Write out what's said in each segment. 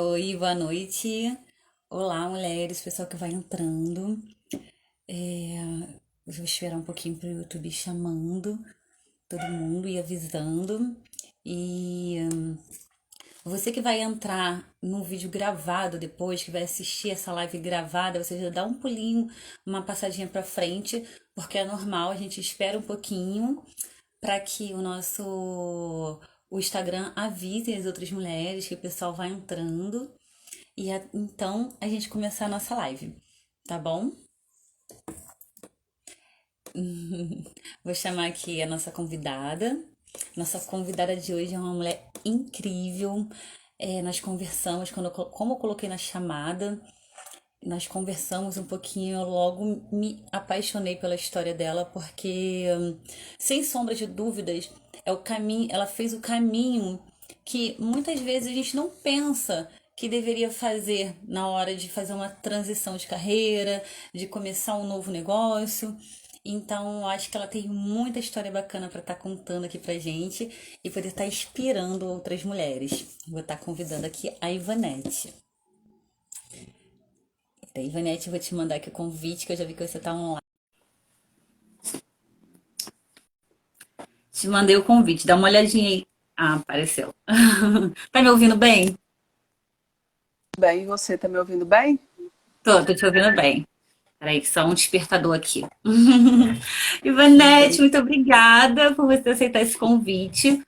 Oi, boa noite. Olá, mulheres, pessoal que vai entrando. Eu vou esperar um pouquinho pro YouTube chamando todo mundo e avisando. E você que vai entrar no vídeo gravado depois, que vai assistir essa live gravada, você já dá um pulinho, uma passadinha pra frente, porque é normal, a gente espera um pouquinho para que o Instagram avise as outras mulheres que o pessoal vai entrando então a gente começar a nossa live, tá bom? Vou chamar aqui a nossa convidada. Nossa convidada de hoje é uma mulher incrível. Nós conversamos, como eu coloquei na chamada, nós conversamos um pouquinho, eu logo me apaixonei pela história dela, porque, sem sombra de dúvidas, é o caminho, ela fez o caminho que muitas vezes a gente não pensa que deveria fazer na hora de fazer uma transição de carreira, de começar um novo negócio. Então, eu acho que ela tem muita história bacana para estar contando aqui pra gente e poder estar inspirando outras mulheres. Vou estar convidando aqui a Ivanete. Ivanete, vou te mandar aqui o convite, que eu já vi que você tá online. Te mandei o convite, dá uma olhadinha aí. Ah, apareceu. Tá me ouvindo bem? Bem, e você tá me ouvindo bem? Tô te ouvindo bem. Peraí, só um despertador aqui. Ivanete, Bem, muito obrigada por você aceitar esse convite.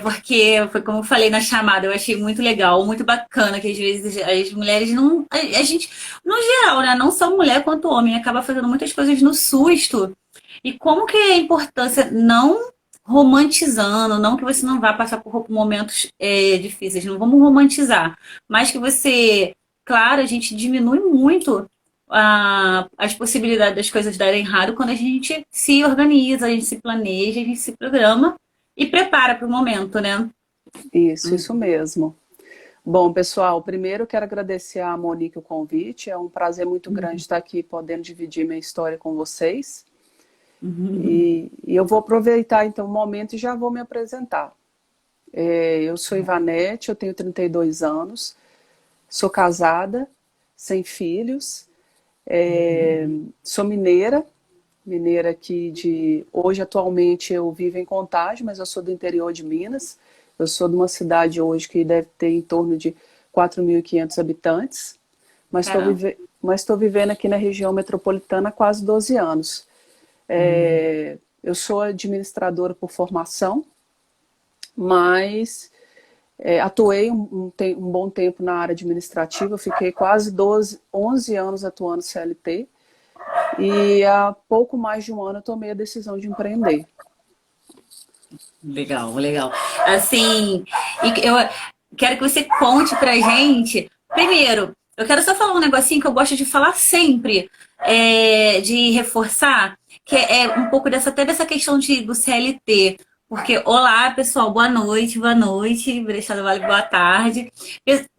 Porque foi como eu falei na chamada, eu achei muito legal, muito bacana, que às vezes as mulheres não. A gente, no geral, né? Não só mulher quanto homem, acaba fazendo muitas coisas no susto. E como que é a importância, não romantizando, não que você não vá passar por momentos difíceis, não vamos romantizar, mas que você, claro, a gente diminui muito as possibilidades das coisas darem errado quando a gente se organiza, a gente se planeja, a gente se programa e prepara para o momento, né? isso mesmo. Bom, pessoal, primeiro eu quero agradecer a Monique o convite. É um prazer muito grande estar aqui podendo dividir minha história com vocês. E eu vou aproveitar então o momento e já vou me apresentar. Eu sou Ivanete, eu tenho 32 anos, sou casada, sem filhos, sou mineira aqui de... Hoje, atualmente, eu vivo em Contagem, mas eu sou do interior de Minas. Eu sou de uma cidade hoje que deve ter em torno de 4.500 habitantes, Caramba. mas estou vivendo aqui na região metropolitana há quase 12 anos. Eu sou administradora por formação, mas atuei um bom tempo na área administrativa. Eu fiquei quase 11 anos atuando CLT, e há pouco mais de um ano eu tomei a decisão de empreender. Legal, legal. Assim, e eu quero que você conte pra gente. Primeiro, eu quero só falar um negocinho que eu gosto de falar sempre, de reforçar, que é um pouco até dessa questão do CLT. Porque, olá, pessoal, boa noite, Brechado Vale, boa tarde.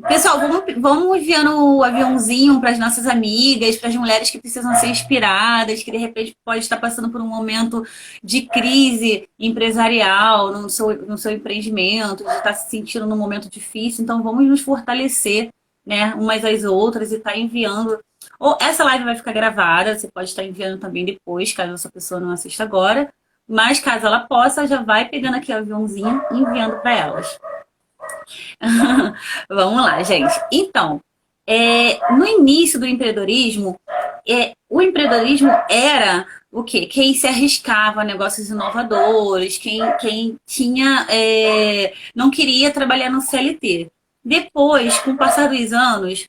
Pessoal, vamos enviando o aviãozinho para as nossas amigas, para as mulheres que precisam ser inspiradas, que de repente pode estar passando por um momento de crise empresarial no seu empreendimento, de estar se sentindo num momento difícil. Então, vamos nos fortalecer, né, umas às outras e estar enviando. Ou essa live vai ficar gravada, você pode estar enviando também depois, caso essa pessoa não assista agora. Mas caso ela possa, já vai pegando aqui o aviãozinho e enviando para elas. Vamos lá, gente. Então, no início do empreendedorismo, o empreendedorismo era o quê? Quem se arriscava a negócios inovadores, quem tinha, não queria trabalhar no CLT. Depois, com o passar dos anos,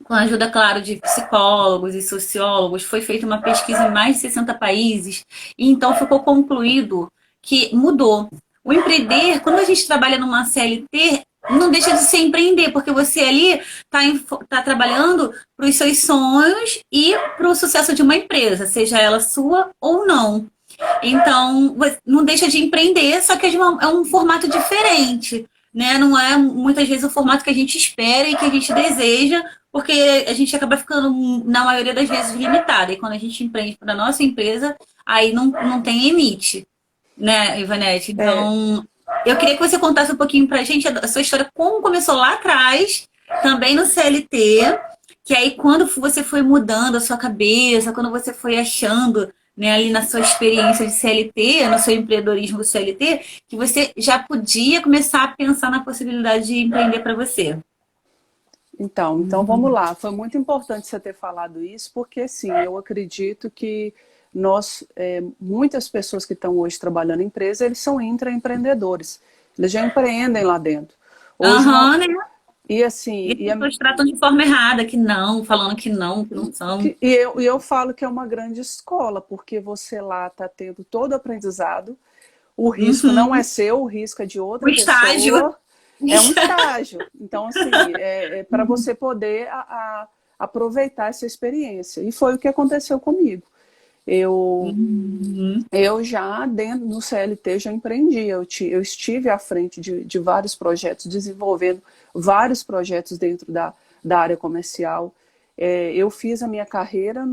com a ajuda, claro, de psicólogos e sociólogos, foi feita uma pesquisa em mais de 60 países, e então ficou concluído que mudou. O empreender, quando a gente trabalha numa CLT, não deixa de ser empreender, porque você ali está trabalhando para os seus sonhos e para o sucesso de uma empresa, seja ela sua ou não. Então, não deixa de empreender, só que é um formato diferente, né? Não é muitas vezes o formato que a gente espera e que a gente deseja, porque a gente acaba ficando, na maioria das vezes, limitado. E quando a gente empreende para a nossa empresa, aí não tem limite, né, Ivanete? É, Então. eu queria que você contasse um pouquinho pra gente a sua história, como começou lá atrás, também no CLT, que aí quando você foi mudando a sua cabeça, quando você foi achando, né, ali na sua experiência de CLT, no seu empreendedorismo do CLT, que você já podia começar a pensar na possibilidade de empreender para você. Então vamos lá. Foi muito importante você ter falado isso, porque sim, eu acredito que muitas pessoas que estão hoje trabalhando em empresa, eles são intraempreendedores. Eles já empreendem lá dentro. Hoje uma, Aham, né? e E assim, as pessoas tratam de forma errada, que não, falando que não são. e eu falo que é uma grande escola, porque você lá está tendo todo o aprendizado. O risco não é Uhum. seu, o risco é de O outra estágio. pessoa. É um estágio. Então, assim, é para você poder aproveitar essa experiência. E foi o que aconteceu comigo. Eu, Uhum. eu já, dentro no CLT, já empreendi. Eu estive à frente de vários projetos, desenvolvendo vários projetos dentro da área comercial. Eu fiz a minha carreira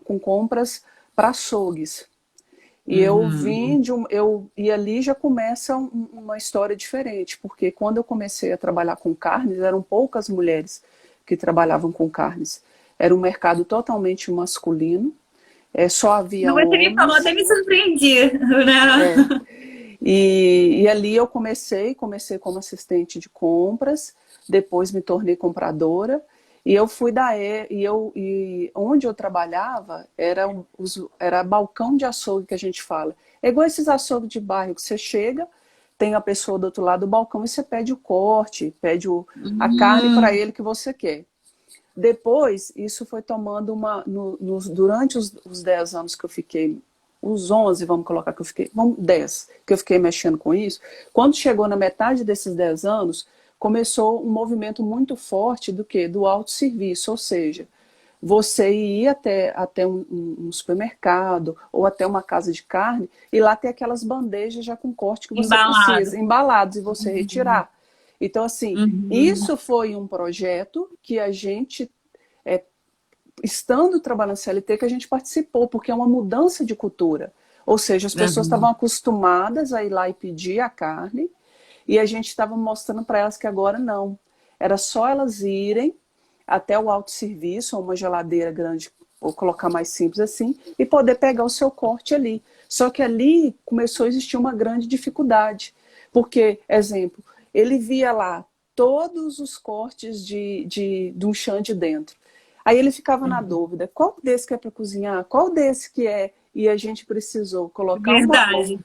com compras para açougues. E eu Uhum. vim e ali já começa uma história diferente, porque quando eu comecei a trabalhar com carnes, eram poucas mulheres que trabalhavam com carnes. Era um mercado totalmente masculino, só havia Você me falou, homens. até me surpreendi, né? é, e ali eu comecei como assistente de compras, depois me tornei compradora, e eu fui e onde eu trabalhava era balcão de açougue que a gente fala. É igual esses açougues de bairro que você chega, tem a pessoa do outro lado do balcão e você pede o corte, pede a carne para Hum, ele que você quer. Depois, isso foi tomando durante os 10 anos que eu fiquei, os 11, vamos colocar que eu fiquei, 10, que eu fiquei mexendo com isso, quando chegou na metade desses 10 anos, começou um movimento muito forte do quê? Do autosserviço, ou seja, você ir até um supermercado ou até uma casa de carne e lá ter aquelas bandejas já com corte que você embalado. precisa, embalados, e você retirar. Então, assim, Uhum. isso foi um projeto que a gente, é, estando trabalhando CLT, que a gente participou, porque é uma mudança de cultura. Ou seja, as pessoas estavam Uhum. acostumadas a ir lá e pedir a carne, e a gente estava mostrando para elas que agora não. Era só elas irem até o autosserviço, ou uma geladeira grande, ou colocar mais simples assim, e poder pegar o seu corte ali. Só que ali começou a existir uma grande dificuldade. Porque, exemplo, ele via lá todos os cortes de um chã de dentro. Aí ele ficava na Uhum. dúvida, qual desse que é para cozinhar? Qual desse que é? E a gente precisou Verdade. E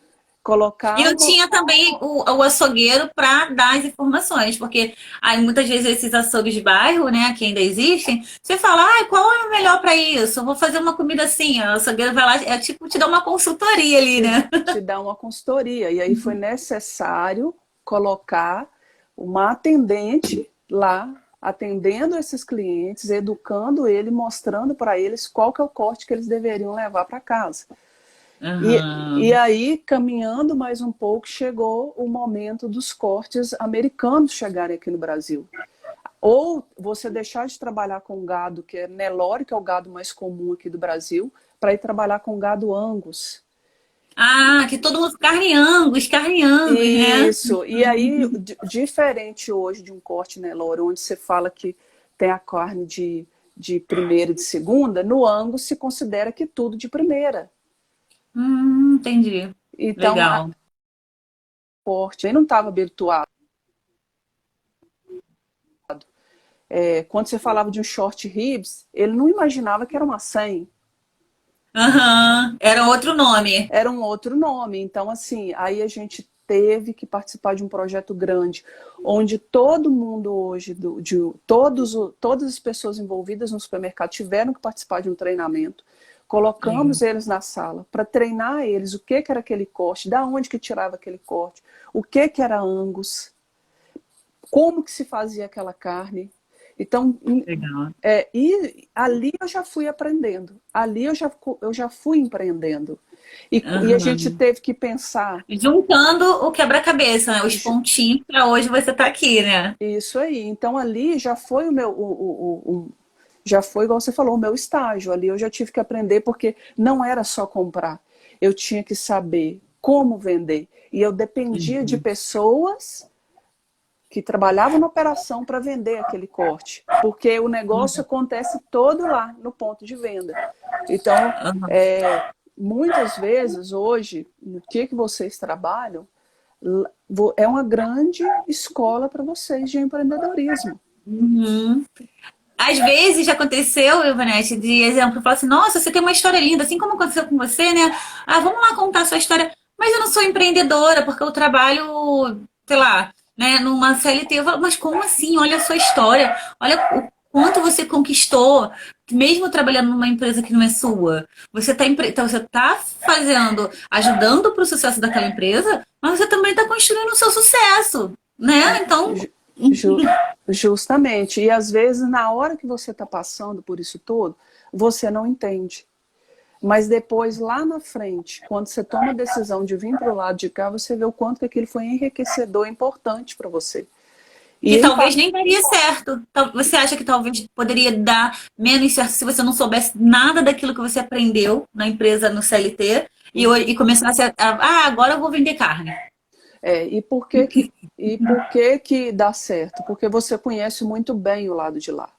colocar não uma. tinha também o açougueiro para dar as informações, porque aí muitas vezes esses açougues de bairro, né, que ainda existem, você fala, ah, qual é o melhor para isso? Eu vou fazer uma comida assim, o açougueiro vai lá, é tipo te dar uma consultoria ali, né? Te dar uma consultoria. E aí foi necessário colocar uma atendente lá, atendendo esses clientes, educando ele, mostrando para eles qual que é o corte que eles deveriam levar para casa. E Aham. aí, caminhando mais um pouco, chegou o momento dos cortes americanos chegarem aqui no Brasil. Ou você deixar de trabalhar com gado que é Nelore, que é o gado mais comum aqui do Brasil, para ir trabalhar com gado Angus. Ah, que todo mundo carne Angus, né? Isso. E aí, diferente hoje de um corte Nelore, onde você fala que tem a carne de primeira e de segunda, no Angus se considera que tudo de primeira. Entendi. Então, a Legal. corte, ele não estava habituado. Quando você falava de um short ribs, ele não imaginava que era uma 100. Aham. Era outro nome. Era um outro nome. Então, assim, aí a gente teve que participar de um projeto grande, onde todo mundo hoje, todas as pessoas envolvidas no supermercado tiveram que participar de um treinamento. Legal. Colocamos eles na sala para treinar eles o que era aquele corte, da onde que tirava aquele corte, o que era Angus, como que se fazia aquela carne. Então, Legal. e ali eu já fui aprendendo, ali eu já fui empreendendo. E a gente Aham. teve que pensar Juntando o quebra-cabeça, né? Os pontinhos para hoje você tá aqui, né? isso aí. Então ali já foi o meu, já foi, igual você falou, o meu estágio. Ali eu já tive que aprender, porque não era só comprar. Eu tinha que saber como vender. E eu dependia de pessoas que trabalhavam na operação para vender aquele corte, porque o negócio acontece todo lá no ponto de venda. Então, muitas vezes hoje, no que vocês trabalham, é uma grande escola para vocês de empreendedorismo. Uhum. Às vezes já aconteceu, Ivanete, de exemplo, falar assim, nossa, você tem uma história linda, assim como aconteceu com você, né? Ah, vamos lá contar a sua história. Mas eu não sou empreendedora, porque eu trabalho, sei lá, né, numa CLT. Eu falo, mas como assim? Olha a sua história, olha o quanto você conquistou, mesmo trabalhando numa empresa que não é sua. Você está então, você tá fazendo, ajudando para o sucesso daquela empresa, mas você também está construindo o seu sucesso, né? Então, Ju- Justamente. E às vezes, na hora que você está passando por isso tudo, você não entende. Mas depois, lá na frente, quando você toma a decisão de vir para o lado de cá, você vê o quanto que aquilo foi enriquecedor e importante para você. que E talvez nem daria certo. Você acha que talvez poderia dar menos certo se você não soubesse nada daquilo que você aprendeu na empresa, no CLT, e começasse agora eu vou vender carne. E por que que dá certo? Porque você conhece muito bem o lado de lá.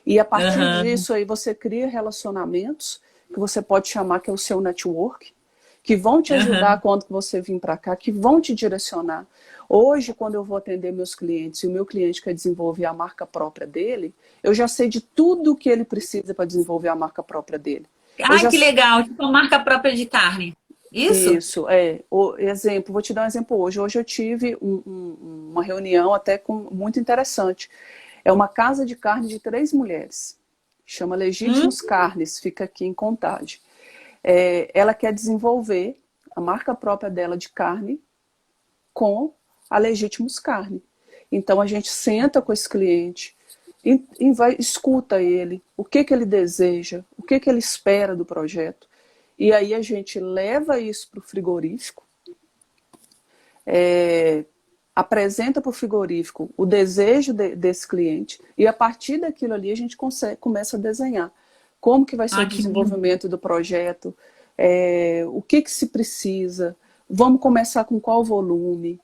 E a partir Uhum, disso aí você cria relacionamentos que você pode chamar que é o seu network, que vão te ajudar uhum. quando você vir para cá, que vão te direcionar. Hoje, quando eu vou atender meus clientes e o meu cliente quer desenvolver a marca própria dele, eu já sei de tudo que ele precisa para desenvolver a marca própria dele. Eu Ai, já que legal. Tipo uma marca própria de carne. Isso? Isso, vou te dar um exemplo hoje. Hoje eu tive uma reunião até muito interessante. É uma casa de carne de 3 mulheres. Chama Hum? Legítimos Carnes, fica aqui em Contagem. Ela quer desenvolver a marca própria dela de carne com a Legítimos Carne. Então a gente senta com esse cliente escuta ele, o que que ele deseja, o que que ele espera do projeto. E aí a gente leva isso para o frigorífico, apresenta para o frigorífico o desejo desse cliente e a partir daquilo ali a gente começa a desenhar como que vai ser o Ah, que lindo. desenvolvimento do projeto, o que que se precisa, vamos começar com qual volume,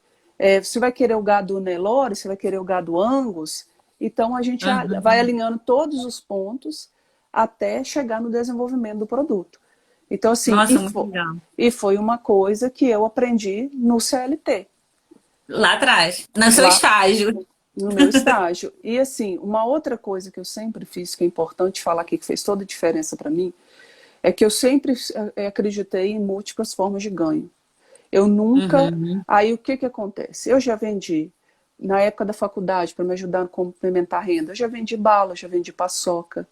você vai querer o gado Nelore, você vai querer o gado Angus, então a gente vai Uhum. alinhando todos os pontos até chegar no desenvolvimento do produto. Então, assim, Nossa, muito legal. e foi uma coisa que eu aprendi no CLT, Lá atrás, no seu lá estágio. no meu estágio. E, assim, uma outra coisa que eu sempre fiz, que é importante falar aqui, que fez toda a diferença para mim, é que eu sempre acreditei em múltiplas formas de ganho. Eu nunca. Uhum. Aí o que que acontece? Eu já vendi, na época da faculdade, para me ajudar a complementar a renda, eu já vendi bala, já vendi paçoca,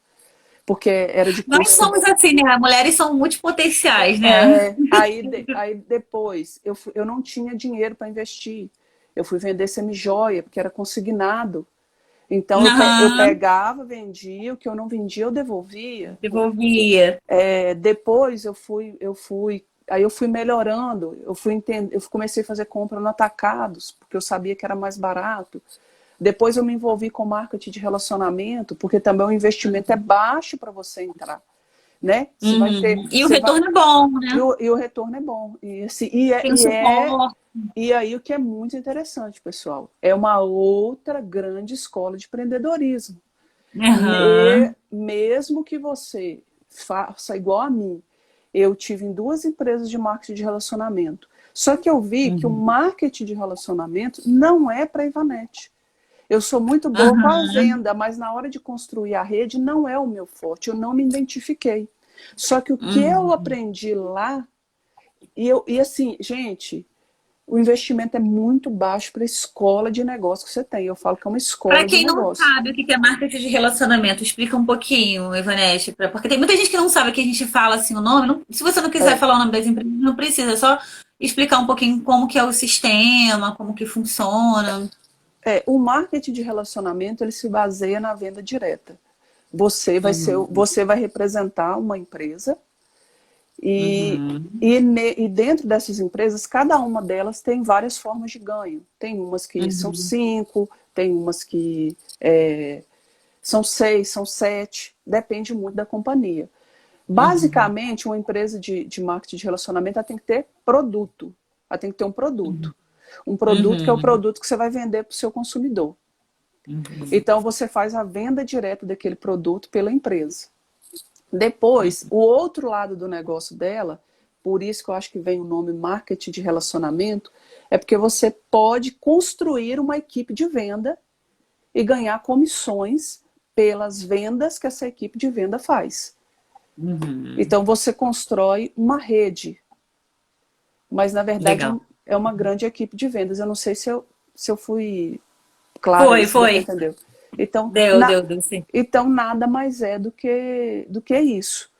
porque era de Nós custo. somos assim, né? Mulheres são multipotenciais, né? Aí depois eu não tinha dinheiro para investir. Eu fui vender semijoia, porque era consignado. Então eu Aham. pegava, vendia, o que eu não vendia eu devolvia. Devolvia. Depois aí eu fui melhorando, eu comecei a fazer compra no atacados, porque eu sabia que era mais barato. Depois eu me envolvi com marketing de relacionamento, porque também o investimento é baixo para você entrar, né? Uhum. E o Você vai, retorno é bom, né? e o retorno é bom. E, assim, Tem o suporte. e aí o que é muito interessante, pessoal, é uma outra grande escola de empreendedorismo. Aham. Mesmo que você faça igual a mim, eu tive em 2 empresas de marketing de relacionamento. Só que eu vi que o Uhum. marketing de relacionamento não é para Ivanete. Eu sou muito boa com a Aham. venda, mas na hora de construir a rede não é o meu forte, eu não me identifiquei. Só que o que eu Uhum. aprendi lá, e assim, gente, o investimento é muito baixo para a escola de negócio que você tem. Eu falo que é uma Para escola de quem não negócio. sabe o que é marketing de relacionamento, explica um pouquinho, Ivanete, porque tem muita gente que não sabe que a gente fala assim o nome. Se você não quiser É, falar o nome das empresas, não precisa, é só explicar um pouquinho como que é o sistema, como que funciona. o marketing de relacionamento ele se baseia na venda direta. Uhum. Você vai representar uma empresa e, Uhum. e dentro dessas empresas, cada uma delas tem várias formas de ganho. Tem umas que são Uhum. 5, tem umas que são 6, são 7, depende muito da companhia. Uhum. Basicamente, uma empresa de marketing de relacionamento ela tem que ter produto. ela tem que ter um produto. Um produto que é o produto que você vai vender para o seu consumidor. Então, você faz a venda direta daquele produto pela empresa. Depois, o outro lado do negócio dela, por isso que eu acho que vem o nome marketing de relacionamento, é porque você pode construir uma equipe de venda e ganhar comissões pelas vendas que essa equipe de venda faz. Então, você constrói uma rede. Mas, na verdade, Legal. é uma grande equipe de vendas. Eu não sei se eu fui clara. Foi. Entendeu? Então, Deu, sim. então, nada mais é do que isso.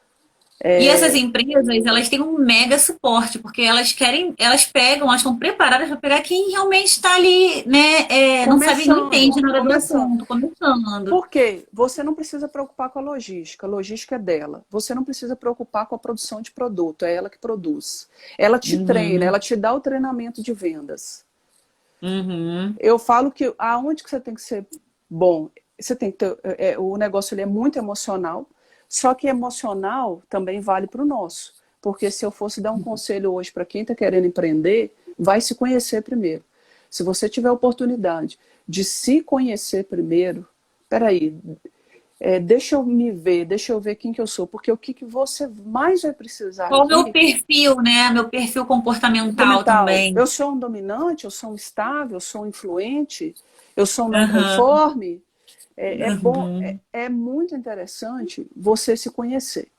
E essas empresas, elas têm um mega suporte, porque elas pegam, elas estão preparadas para pegar quem realmente está ali, né, não sabe, não entende nada do assunto, começando. Por quê? Você não precisa preocupar com a logística é dela. Você não precisa preocupar com a produção de produto, é ela que produz. Ela te treina, ela te dá o treinamento de vendas. Eu falo que aonde que você tem que ser bom? Você tem que ter, o negócio ele é muito emocional, só que emocional também vale para o nosso. Porque se eu fosse dar um conselho hoje para quem está querendo empreender, vai se conhecer primeiro. Se você tiver a oportunidade de se conhecer primeiro, peraí, deixa eu me ver, deixa eu ver quem que eu sou, porque o que você mais vai precisar Qual o aqui... meu perfil, né? Meu perfil comportamental também. Eu sou um dominante, eu sou um estável, eu sou um influente, eu sou um não conforme. É muito interessante você se conhecer.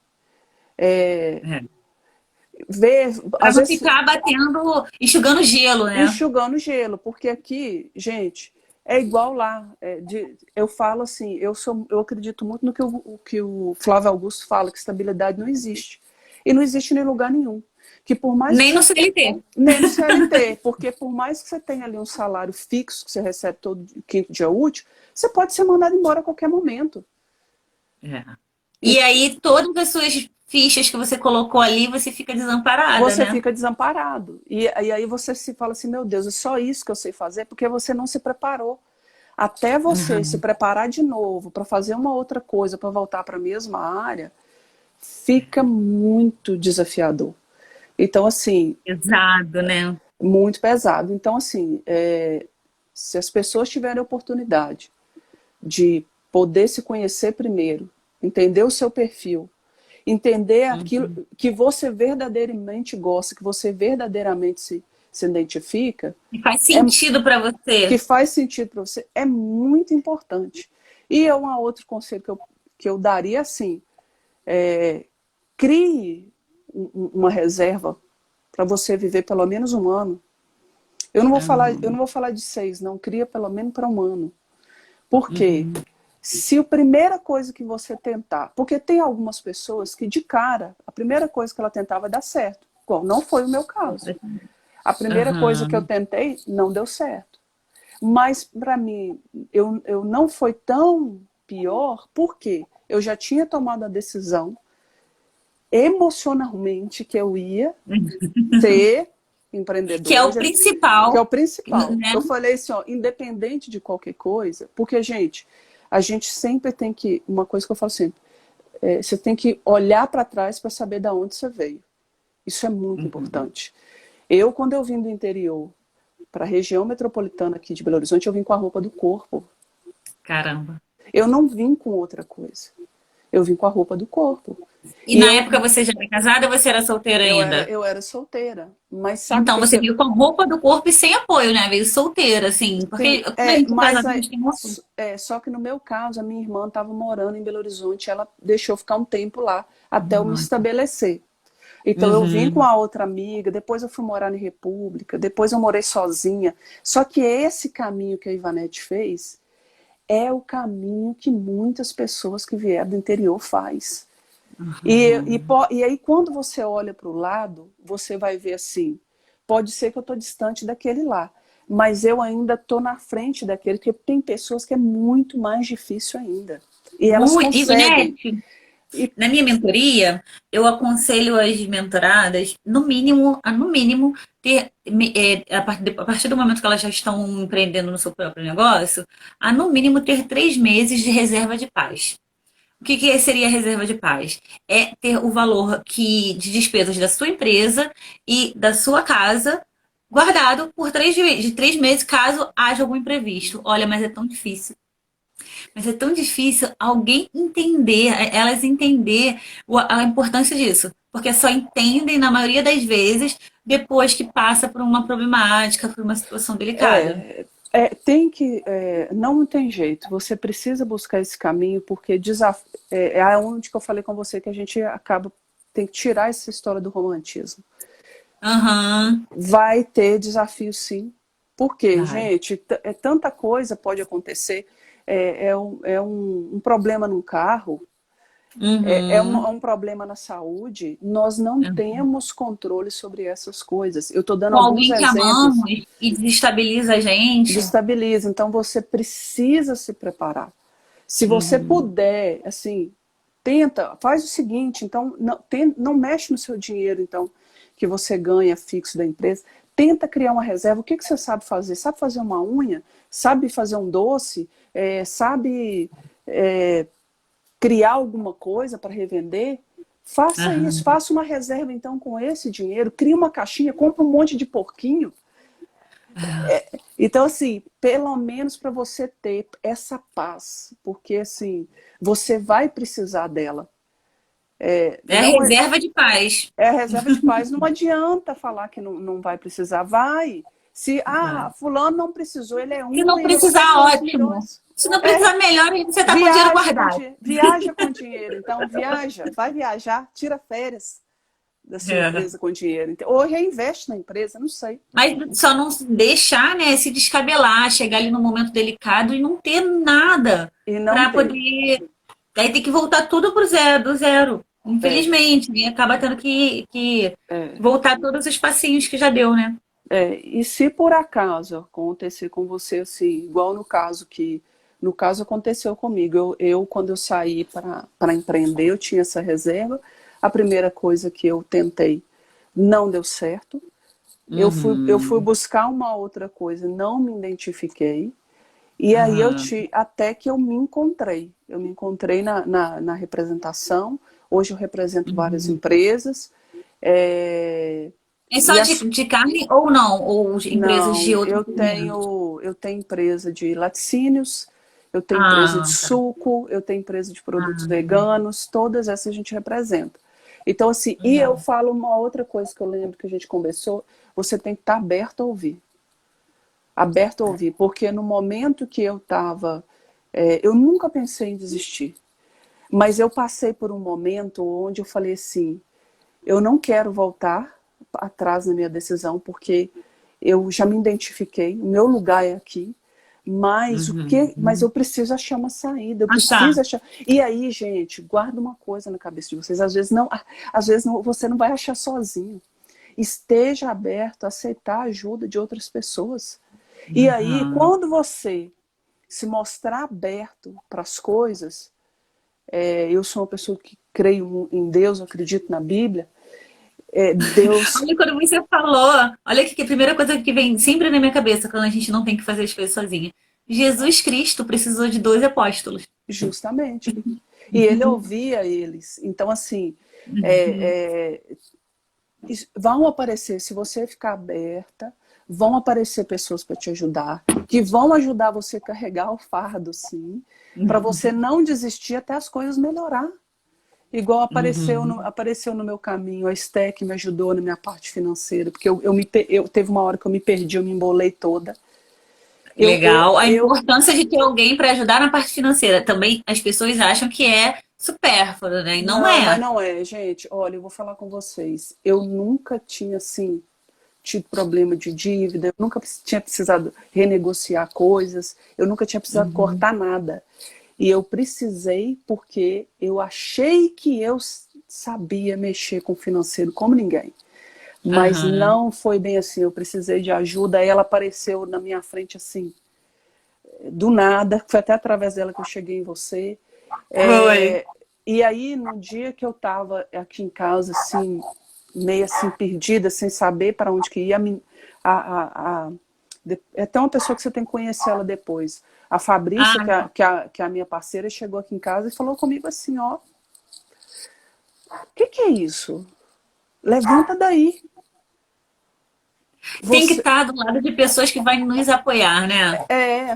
Ver, Para não ficar batendo, enxugando gelo, né? Enxugando gelo, porque aqui, gente, é igual lá. Eu falo assim, eu acredito muito no que o Flávio Augusto fala, que estabilidade não existe. E não existe em lugar nenhum. Que por mais nem no CLT. Nem no CLT, porque por mais que você tenha ali um salário fixo que você recebe todo quinto dia útil, você pode ser mandado embora a qualquer momento. E aí todas as suas fichas que você colocou ali, você fica desamparada, Você né? fica desamparado. E aí você se fala assim, meu Deus, é só isso que eu sei fazer, porque você não se preparou. Até você se preparar de novo para fazer uma outra coisa, para voltar para a mesma área, fica muito desafiador. Então, assim... Pesado, né? Muito pesado. Então, assim, se as pessoas tiverem a oportunidade de poder se conhecer primeiro, entender o seu perfil, entender aquilo que você verdadeiramente gosta, que você verdadeiramente se identifica... Que faz sentido para você. Que faz sentido para você, é muito importante. E um outro conselho que eu daria assim, crie uma reserva para você viver pelo menos um ano. Eu não vou falar de 6, não. Cria pelo menos para um ano. Por quê? Se a primeira coisa que você tentar... Porque tem algumas pessoas que, de cara, a primeira coisa que ela tentava dar certo. Bom, não foi o meu caso. A primeira coisa que eu tentei não deu certo. Mas, para mim, eu não foi tão pior, porque eu já tinha tomado a decisão emocionalmente que eu ia ser empreendedora. Que é o principal. Que é o principal. Né? Eu falei assim, ó, independente de qualquer coisa, porque, gente, a gente sempre tem que... Uma coisa que eu falo sempre, você tem que olhar para trás para saber de onde você veio. Isso é muito importante. Quando eu vim do interior para a região metropolitana aqui de Belo Horizonte, eu vim com a roupa do corpo. Caramba. Eu não vim com outra coisa. Eu vim com a roupa do corpo. E na época você já era casada ou você era solteira ainda? Eu era solteira. Mas sabe então você veio com a roupa do corpo e sem apoio, né? Veio solteira, assim. Porque só que no meu caso, a minha irmã estava morando em Belo Horizonte, ela deixou ficar um tempo lá até eu me estabelecer. Então eu vim com a outra amiga, depois eu fui morar em República, depois eu morei sozinha. Só que esse caminho que a Ivanete fez é o caminho que muitas pessoas que vieram do interior faz. E aí quando você olha para o lado, você vai ver assim, pode ser que eu estou distante daquele lá, mas eu ainda estou na frente daquele, porque tem pessoas que é muito mais difícil ainda. E elas conseguem. Na minha mentoria, eu aconselho as mentoradas, no mínimo, ter, a partir do momento que elas já estão empreendendo no seu próprio negócio, a no mínimo ter 3 meses de reserva de paz. O que seria a reserva de paz? É ter o valor de despesas da sua empresa e da sua casa guardado por de 3 meses, caso haja algum imprevisto. Olha, mas é tão difícil. Mas é tão difícil alguém entender, elas entender a importância disso. Porque só entendem, na maioria das vezes, depois que passa por uma problemática, por uma situação delicada. Tem que, não tem jeito, você precisa buscar esse caminho, porque é onde que eu falei com você que a gente tem que tirar essa história do romantismo. Aham. Vai ter desafio sim, porque, Vai. gente, tanta coisa pode acontecer, um problema num carro, Uhum. um problema na saúde, nós não Uhum. temos controle sobre essas coisas. Eu estou dando Com alguns alguém que exemplos. amamos e desestabiliza a gente. Destabiliza. Então você precisa se preparar. Se você Uhum. puder, assim, tenta, faz o seguinte, então não mexe no seu dinheiro, então, que você ganha fixo da empresa. Tenta criar uma reserva. O que você sabe fazer? Sabe fazer uma unha? Sabe fazer um doce? Sabe criar alguma coisa para revender? Faça isso, Aham. faça uma reserva então com esse dinheiro, cria uma caixinha, compra um monte de porquinho. Então, assim, pelo menos para você ter essa paz, porque assim, você vai precisar dela. É a Não é, reserva de paz. é a reserva de paz, não adianta falar que não vai precisar, vai. Se Vai. fulano não precisou, ele é Se um não e você é precisar, 2 ótimo. milhões. Se não É, precisar, melhor você está com dinheiro guardado. viaja com dinheiro. Então, viaja, vai viajar, tira férias da sua É. empresa com dinheiro. Ou reinveste na empresa, não sei. Mas só não deixar, né, se descabelar, chegar ali no momento delicado e não ter nada E não para ter. poder. Aí tem que voltar tudo pro zero, do zero. É, Infelizmente, né? Acaba tendo que é. voltar todos os passinhos que já deu, né? E se por acaso acontecer com você assim, igual no caso aconteceu comigo, quando eu saí para empreender, eu tinha essa reserva. A primeira coisa que eu tentei não deu certo. Eu fui Uhum. buscar uma outra coisa, não me identifiquei. E aí Aham. até que eu me encontrei. Eu me encontrei na representação. Hoje eu represento várias Uhum. empresas. É, É e só as de carne ou não? Ou empresas de Não, outros segmentos? eu tenho empresa de laticínios, eu tenho empresa de Ah, tá. suco, eu tenho empresa de produtos Ah, veganos, todas essas a gente representa. Então, assim, e eu legal. falo uma outra coisa que eu lembro que a gente conversou, você tem que estar aberto a ouvir, porque no momento que eu estava, eu nunca pensei em desistir, mas eu passei por um momento onde eu falei assim, eu não quero voltar atrás na minha decisão, porque eu já me identifiquei, o meu lugar é aqui, mas Uhum. eu preciso achar uma saída, eu Achar. preciso achar. E aí, gente, guarda uma coisa na cabeça de vocês, às vezes você não vai achar sozinho. Esteja aberto a aceitar a ajuda de outras pessoas. E aí, Uhum. quando você se mostrar aberto para as coisas, eu sou uma pessoa que creio em Deus, eu acredito na Bíblia, Deus, Olha, quando você falou, olha que a primeira coisa que vem sempre na minha cabeça quando a gente não tem que fazer as coisas sozinha. Jesus Cristo precisou de 12 apóstolos. justamente. E ele ouvia eles. Então, assim, é, é, vão aparecer, se você ficar aberta, vão aparecer pessoas para te ajudar, que vão ajudar você a carregar o fardo, sim, para você não desistir até as coisas melhorar. Igual Uhum. apareceu no meu caminho a Esté, que me ajudou na minha parte financeira, porque eu teve uma hora que eu me perdi, eu me embolei toda. Eu, eu, Legal. A eu, importância de ter alguém para ajudar na parte financeira. Também as pessoas acham que é supérfluo, né? E não não, mas é. não é, gente. Olha, eu vou falar com vocês. Eu nunca tinha, assim, tido problema de dívida, eu nunca tinha precisado renegociar coisas, eu nunca tinha precisado Uhum. cortar nada. E eu precisei porque eu achei que eu sabia mexer com o financeiro como ninguém. Mas Aham. não foi bem assim, eu precisei de ajuda, ela apareceu na minha frente assim, do nada, foi até através dela que eu cheguei em você. Foi. E aí, no dia que eu estava aqui em casa, assim, meio assim, perdida, sem saber para onde que ia, é até uma pessoa que você tem que conhecer ela depois. A Fabrícia, que Ah, é, que é, que é a minha parceira, chegou aqui em casa e falou comigo assim, ó, o que é isso? Levanta daí. Tem que Você, estar do lado de pessoas que vão nos apoiar, né?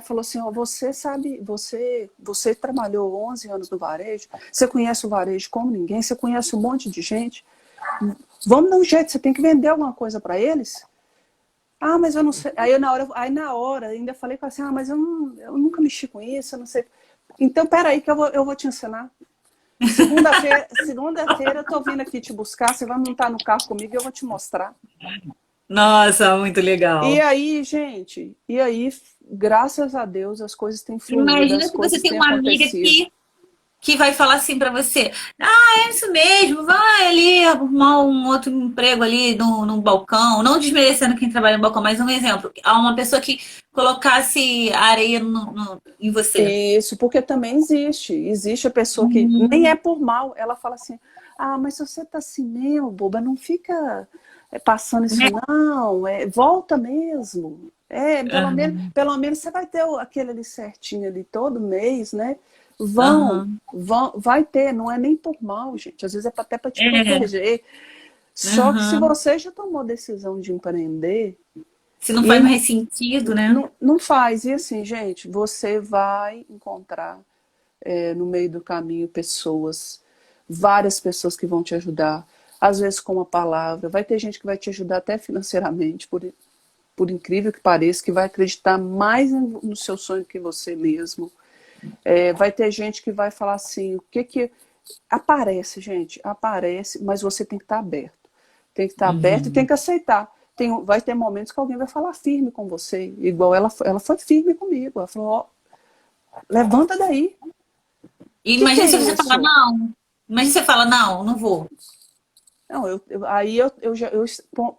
falou assim, ó, você sabe, você trabalhou 11 anos no varejo, você conhece o varejo como ninguém, você conhece um monte de gente, vamos dar um jeito, você tem que vender alguma coisa para eles. Ah, mas eu não sei. Aí na hora ainda falei com ela assim, mas eu nunca mexi com isso, eu não sei. Então, peraí que eu vou te ensinar. Segunda-feira eu tô vindo aqui te buscar, você vai montar no carro comigo e eu vou te mostrar. Nossa, muito E legal. aí, gente, graças a Deus, as coisas têm fluído, Imagina as se você coisas tem têm uma amiga acontecido. que vai falar assim pra você: ah, é isso mesmo, vai ali arrumar um outro emprego ali no balcão. Não desmerecendo quem trabalha no balcão, mas um exemplo. Há uma pessoa que colocasse areia em você. Isso, porque também existe a pessoa que nem é Uhum. por mal, ela fala assim, mas se você tá assim mesmo, boba, não fica passando isso Né? não, volta mesmo. Aham. Pelo menos você vai ter aquele ali certinho ali todo mês, né? Aham. Vai ter, não é nem por mal, gente, às vezes é até para te É. proteger. Só que se Aham. você já tomou a decisão de empreender, Se não faz e mais sentido, né? não faz. E assim, gente, você vai encontrar no meio do caminho pessoas, várias pessoas que vão te ajudar, às vezes com uma palavra. Vai ter gente que vai te ajudar até financeiramente, por incrível que pareça, que vai acreditar mais no seu sonho que você mesmo. Vai ter gente que vai falar assim, o que que... Aparece, gente, aparece, mas você tem que estar aberto. Tem que estar aberto e tem Uhum. que aceitar. Vai ter momentos que alguém vai falar firme com você, igual ela foi firme comigo. Ela falou, ó, levanta daí. E O que imagina é se você falar, isso? não. Imagina se você fala, não, não vou. Não, aí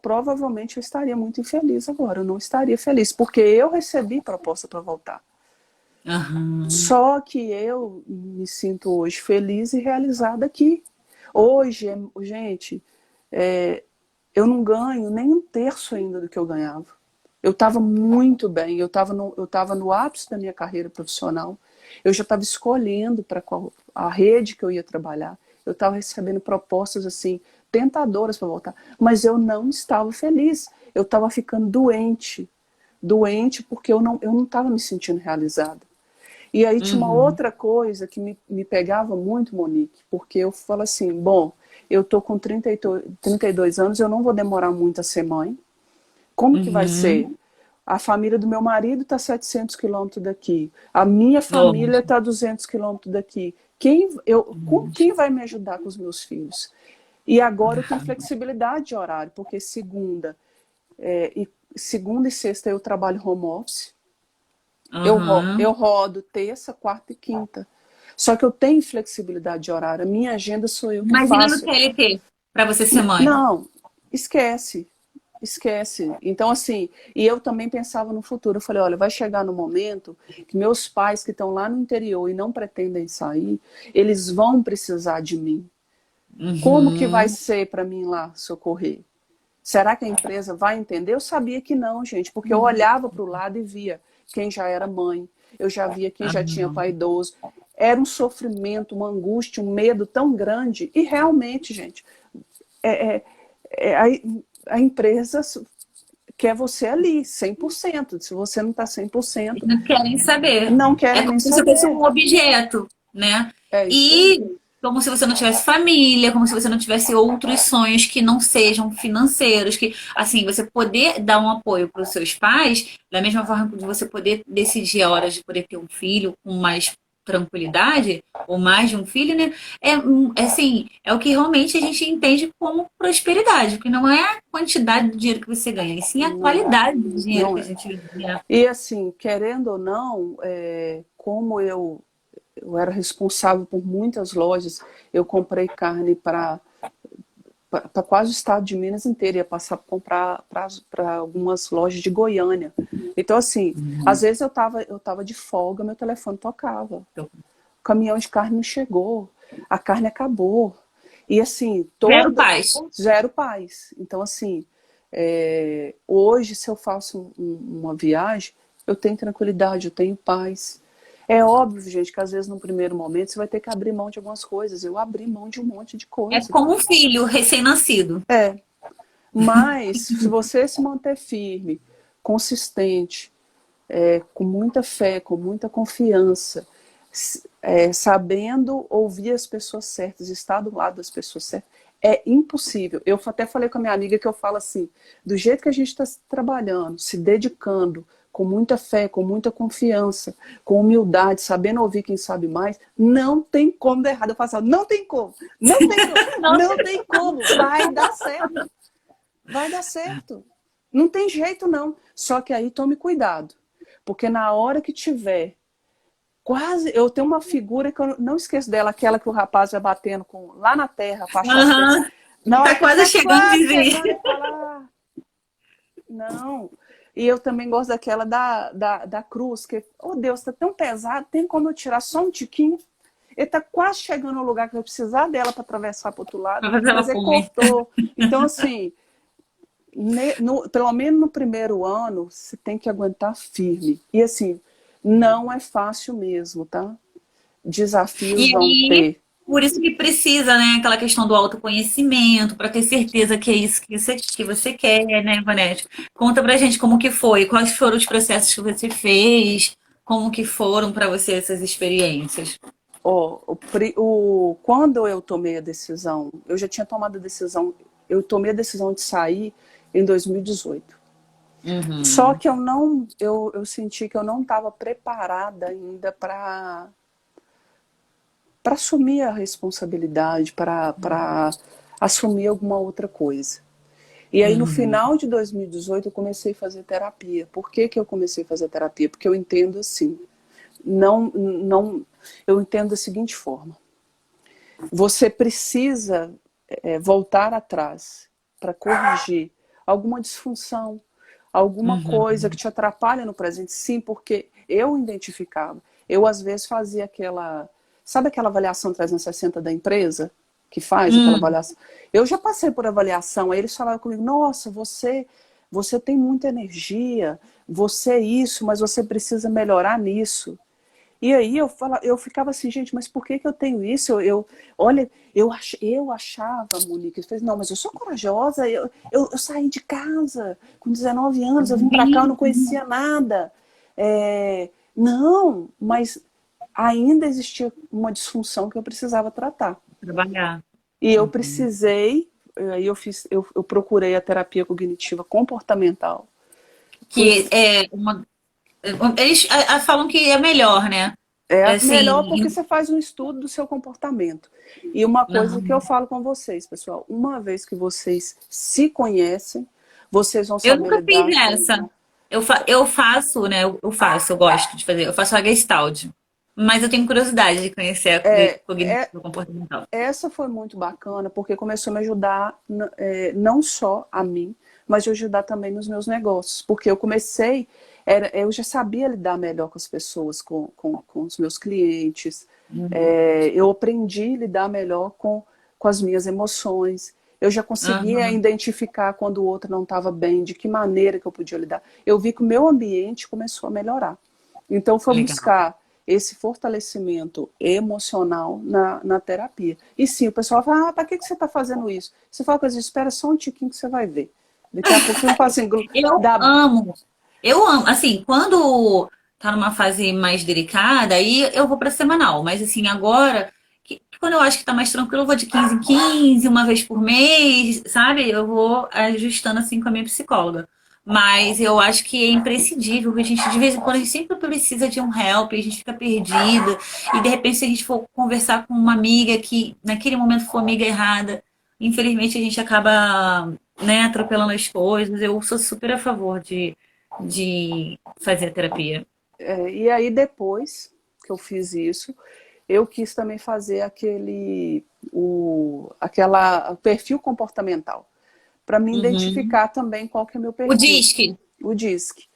provavelmente eu estaria muito infeliz agora. Eu não estaria feliz, porque eu recebi proposta para voltar. Aham. Só que eu me sinto hoje feliz e realizada aqui. Hoje, gente, é, eu não ganho nem um terço ainda do que eu ganhava. Eu estava muito bem, eu tava no ápice da minha carreira profissional. Eu já estava escolhendo para qual a rede que eu ia trabalhar. Eu estava recebendo propostas assim tentadoras para voltar, mas eu não estava feliz. Eu estava ficando doente porque eu não estava me sentindo realizada. E aí tinha uma Uhum. outra coisa que me pegava muito, Monique, porque eu falo assim, bom, eu tô com 32 anos, eu não vou demorar muito a ser mãe. Como que vai ser? Uhum. A família do meu marido está 700 quilômetros daqui. A minha família Nossa. está 200 quilômetros daqui. Quem vai me ajudar com os meus filhos? E agora eu tenho flexibilidade de horário, porque segunda e sexta eu trabalho home office. Eu Aham. rodo terça, quarta e quinta. Só que eu tenho flexibilidade de horário. A minha agenda sou eu que Imagina no faço. TLT, para você ser mãe. Não, esquece. Esquece. Então, assim, e eu também pensava no futuro. Eu falei, olha, vai chegar no momento que meus pais que estão lá no interior e não pretendem sair, eles vão precisar de mim. Como que vai Uhum. ser para mim lá socorrer? Será que a empresa vai entender? Eu sabia que não, gente, porque eu Uhum. olhava para o lado e via quem já era mãe, eu já via quem já tinha Aham. pai idoso. Era um sofrimento, uma angústia, um medo tão grande. E realmente, gente, é, é, a empresa quer você ali, 100%. Se você não está 100%, Eles não querem saber. não É querem como nem se você fosse saber. um objeto, né? É isso E aí. como se você não tivesse família, como se você não tivesse outros sonhos que não sejam financeiros, que assim, você poder dar um apoio para os seus pais, da mesma forma que você poder decidir a hora de poder ter um filho com mais tranquilidade, ou mais de um filho, né? Assim, é o que realmente a gente entende como prosperidade, porque não é a quantidade de dinheiro que você ganha, e sim a Não é. qualidade do dinheiro Não que a é. gente ganha. E assim, querendo ou não, como eu era responsável por muitas lojas, eu comprei carne para quase o estado de Minas inteiro, ia passar para comprar para algumas lojas de Goiânia. Então, assim, às vezes eu tava de folga, meu telefone tocava. O caminhão de carne não chegou, a carne acabou. E assim, Zero paz. zero paz. Então, assim, hoje, se eu faço uma viagem, eu tenho tranquilidade, eu tenho paz. É óbvio, gente, que às vezes no primeiro momento você vai ter que abrir mão de algumas coisas. Eu abri mão de um monte de É coisa. como um filho recém-nascido. É, Mas, se você se manter firme, consistente, com muita fé, com muita confiança, sabendo ouvir as pessoas certas, estar do lado das pessoas certas, é impossível. Eu até falei com a minha amiga que eu falo assim, do jeito que a gente está trabalhando, se dedicando, com muita fé, com muita confiança, com humildade, sabendo ouvir quem sabe mais, não tem como dar errado. Eu falo assim, não tem como, não tem como, não tem como, vai dar certo. Vai dar certo. Não tem jeito, não. Só que aí tome cuidado. Porque na hora que tiver quase... Eu tenho uma figura que eu não esqueço dela, aquela que o rapaz vai batendo lá na terra, faixa Uhum. na hora Tá que quase tá chegando quase de ver. chegando, eu falo, não. E eu também gosto daquela da cruz, que, oh Deus, tá tão pesado, tem como eu tirar só um tiquinho? Ele tá quase chegando no lugar que eu precisar dela para atravessar para o outro lado, Pra fazer mas uma ele ponte. cortou. Então, assim, pelo menos no primeiro ano, você tem que aguentar firme. E assim, não é fácil mesmo, tá? Desafios E vão aí, ter. por isso que precisa, né, aquela questão do autoconhecimento, para ter certeza que é isso que você quer, né, Vanessa? Conta pra gente como que foi, quais foram os processos que você fez, como que foram para você essas experiências. Ó, quando eu tomei a decisão, eu já tinha tomado a decisão, eu tomei a decisão de sair em 2018. Só Uhum, que eu senti que eu não estava preparada ainda para assumir a responsabilidade, para assumir alguma outra coisa. E aí, no uhum, final de 2018, eu comecei a fazer terapia. Por que que eu comecei a fazer terapia? Porque eu entendo assim, não, eu entendo da seguinte forma: você precisa voltar atrás para corrigir alguma disfunção, alguma coisa que uhum, te atrapalha no presente. Sim, porque eu identificava. Eu, às vezes, fazia aquela... Sabe aquela avaliação 360 da empresa? Que faz aquela uhum. avaliação? Eu já passei por avaliação, aí eles falavam comigo, nossa, você tem muita energia, você é isso, mas você precisa melhorar nisso. E aí eu ficava assim, gente, mas por que que eu tenho isso? Olha, eu achava, Monique, eu falei, não, mas eu sou corajosa, eu saí de casa com 19 anos, eu vim para cá, eu não conhecia nada. Não, mas ainda existia uma disfunção que eu precisava tratar. Trabalhar. E eu Uhum. precisei, aí eu procurei a terapia cognitiva comportamental. Fui, Que é uma. Eles falam que é melhor, né? É melhor porque Assim. você faz um estudo do seu comportamento. E uma coisa que eu falo com vocês, pessoal, uma vez que vocês se conhecem, vocês vão Eu saber nunca fiz lidar. essa. Eu faço, né? Eu gosto de fazer. Eu faço a Gestalt. Mas eu tenho curiosidade de conhecer a É, cognição comportamental. essa foi muito bacana porque começou a me ajudar, não só a mim, mas de ajudar também nos meus negócios. Porque eu comecei, eu já sabia lidar melhor com as pessoas, com os meus clientes. Uhum. Eu aprendi a lidar melhor com as minhas emoções. Eu já conseguia Aham. identificar quando o outro não estava bem, de que maneira que eu podia lidar. Eu vi que o meu ambiente começou a melhorar. Então, foi Legal. buscar esse fortalecimento emocional na terapia. E sim, o pessoal fala, para que você está fazendo isso? Você fala com eles, espera só um tiquinho que você vai ver. Daqui a pouquinho fala assim, Eu dá... amo. Eu amo. Assim, quando tá numa fase mais delicada, aí eu vou pra semanal. Mas assim, agora, quando eu acho que tá mais tranquilo, eu vou de 15 em 15, uma vez por mês, sabe? Eu vou ajustando assim com a minha psicóloga. Mas eu acho que é imprescindível, que a gente, de vez em quando, a gente sempre precisa de um help, a gente fica perdida. E de repente, se a gente for conversar com uma amiga que naquele momento for amiga errada, infelizmente a gente acaba, né, atropelando as coisas. Eu sou super a favor de fazer terapia. E aí depois que eu fiz isso, eu quis também fazer o perfil comportamental, para me Uhum. identificar também qual que é o meu O perfil, DISC. o DISC.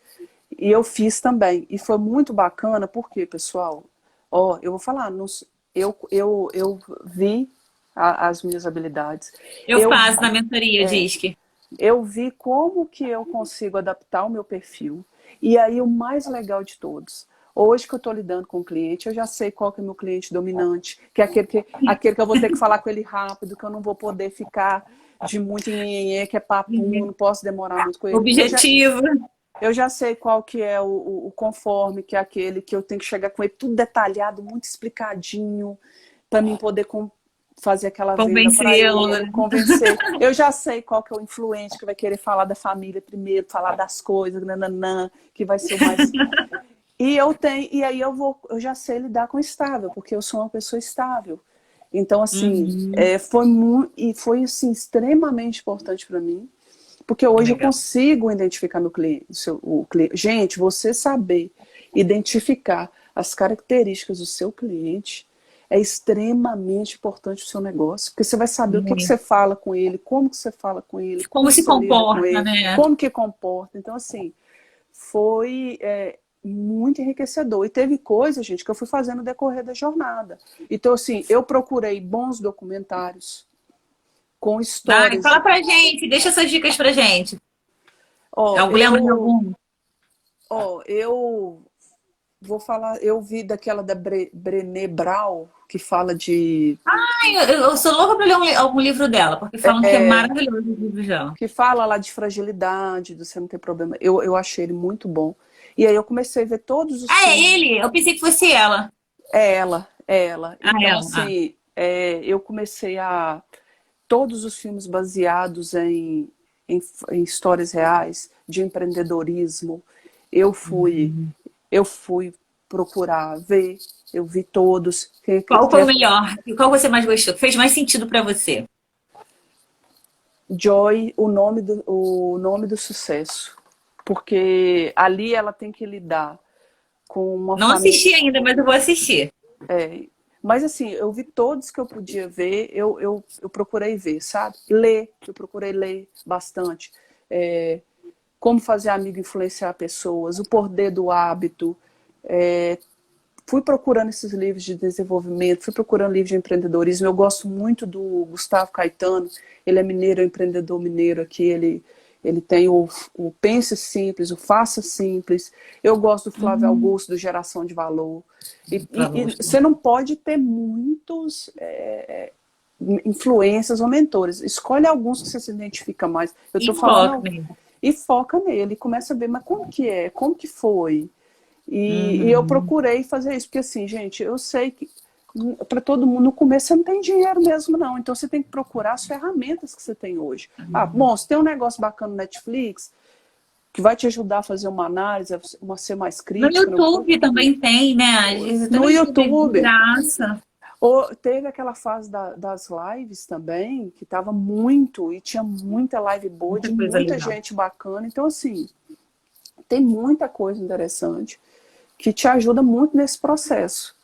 E eu fiz também. E foi muito bacana, porque, pessoal, ó, eu vou falar, eu vi as minhas habilidades. Eu Eu, faço na mentoria o DISC. eu vi como que eu consigo adaptar o meu perfil. E aí o mais legal de todos, hoje que eu estou lidando com o cliente, eu já sei qual que é o meu cliente dominante, que é aquele que eu vou ter que falar com ele rápido, que eu não vou poder ficar de muito nhenhenhê, que é papum, não posso demorar muito com ele. Objetivo. Eu já sei qual que é o conforme, que é aquele que eu tenho que chegar com ele tudo detalhado, muito explicadinho, para mim poder fazer aquela venda para ele, convencer. Eu já sei qual que é o influente que vai querer falar da família primeiro, falar das coisas, nananã, que vai ser o mais... E aí eu já sei lidar com estável, porque eu sou uma pessoa estável. Então, assim, foi assim, extremamente importante para mim, porque hoje eu consigo identificar meu cliente, o cliente. Gente, você saber identificar as características do seu cliente é extremamente importante o seu negócio, porque você vai saber o que você fala com ele, como que você fala com ele, como se comporta, né? Como que comporta. Então, assim, foi muito enriquecedor. E teve coisa, gente, que eu fui fazendo no decorrer da jornada. Então, assim, eu procurei bons documentários com histórias. Fala pra gente, deixa essas dicas pra gente. Lembra de algum? Eu vou falar, eu vi daquela da Brené Brown, que fala de... Eu sou louca pra ler algum livro dela, porque falam que é maravilhoso o livro dela. Que fala lá de fragilidade, de você não ter problema. Eu achei ele muito bom. E aí eu comecei a ver todos os filmes. É ele? Eu pensei que fosse ela. É ela. Então, assim, eu comecei a... Todos os filmes baseados em histórias reais, de empreendedorismo, eu fui procurar ver, eu vi todos. Qual foi o melhor? E qual você mais gostou? Fez mais sentido para você? Joy, o nome do sucesso. Porque ali ela tem que lidar com uma Não família... assisti ainda, mas eu vou assistir. Mas assim, eu vi todos que eu podia ver, eu procurei ver, sabe? Eu procurei ler bastante. Como fazer amigo influenciar pessoas, o poder do hábito. Fui procurando esses livros de desenvolvimento, fui procurando livros de empreendedorismo. Eu gosto muito do Gustavo Caetano, ele é mineiro, é um empreendedor mineiro aqui, ele tem o Pense Simples, o Faça Simples. Eu gosto do Flávio Augusto, do Geração de Valor. E você não pode ter muitos influências ou mentores. Escolhe alguns que você se identifica mais. Eu estou falando... E foca nele, começa a ver, mas como que é? Como que foi? E eu procurei fazer isso, porque assim, gente, eu sei que para todo mundo, no começo você não tem dinheiro mesmo não, então você tem que procurar as ferramentas que você tem hoje. Bom, se tem um negócio bacana no Netflix, que vai te ajudar a fazer uma análise, a ser mais crítica. No YouTube também tem, né? Às vezes no YouTube. Graça. Teve aquela fase das lives também, que tava muito, e tinha muita live boa, de muita gente bacana. Então, assim, tem muita coisa interessante que te ajuda muito nesse processo.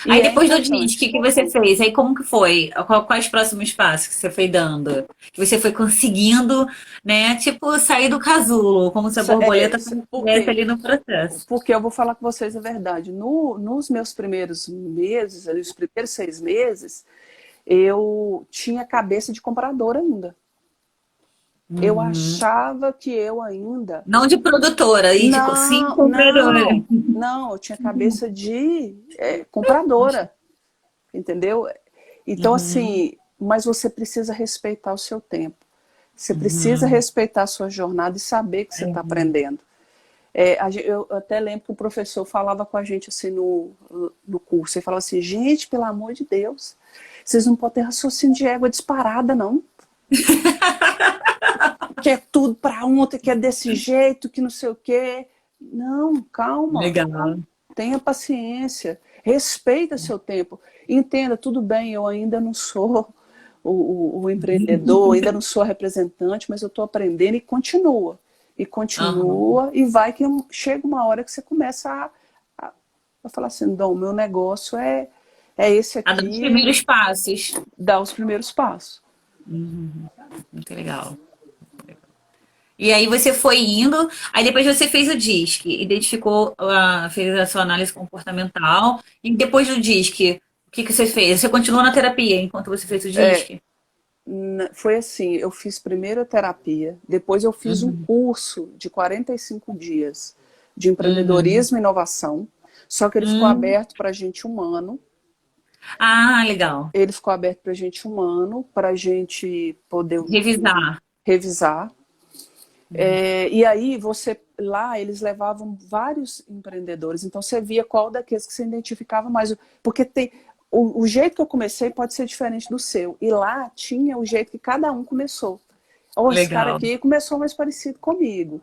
Aí depois do DISC, o que você fez? Aí como que foi? Quais próximos passos que você foi dando? Que você foi conseguindo, né? Tipo, sair do casulo, como se a borboleta estivesse ali no processo. Porque eu vou falar com vocês a verdade. Nos meus primeiros meses, ali, os primeiros 6 meses, eu tinha cabeça de comprador ainda. Eu achava que eu ainda... Não de produtora, e sim compradora. Não, eu tinha cabeça de compradora, entendeu? Então, assim, mas você precisa respeitar o seu tempo. Você precisa respeitar a sua jornada e saber que você está aprendendo. Eu até lembro que o professor falava com a gente assim no curso. Ele falava assim, gente, pelo amor de Deus, vocês não podem ter raciocínio de égua disparada, não. Quer tudo para ontem, que é desse jeito, que não sei o quê. Não, calma. Legal. Tenha paciência. Respeita seu tempo. Entenda, tudo bem, eu ainda não sou o empreendedor, ainda não sou a representante, mas eu estou aprendendo e continua. E continua, e vai que chega uma hora que você começa a falar assim, Dom, meu negócio é esse aqui. A dar os primeiros passos. Dar os primeiros passos. Muito legal. E aí você foi indo, aí depois você fez o DISC, identificou, fez a sua análise comportamental, e depois do DISC, o que você fez? Você continuou na terapia enquanto você fez o DISC? Foi assim, eu fiz primeiro a terapia, depois eu fiz um curso de 45 dias de empreendedorismo e inovação, só que ele ficou aberto para gente 1 ano. Ah, legal. Ele ficou aberto pra gente 1 ano, pra gente poder Revisar. revisar. Uhum. E aí você lá eles levavam vários empreendedores, então você via qual daqueles que se identificava mais, porque tem o jeito que eu comecei pode ser diferente do seu, e lá tinha o jeito que cada um começou. Ou esse cara Legal. aqui começou mais parecido comigo.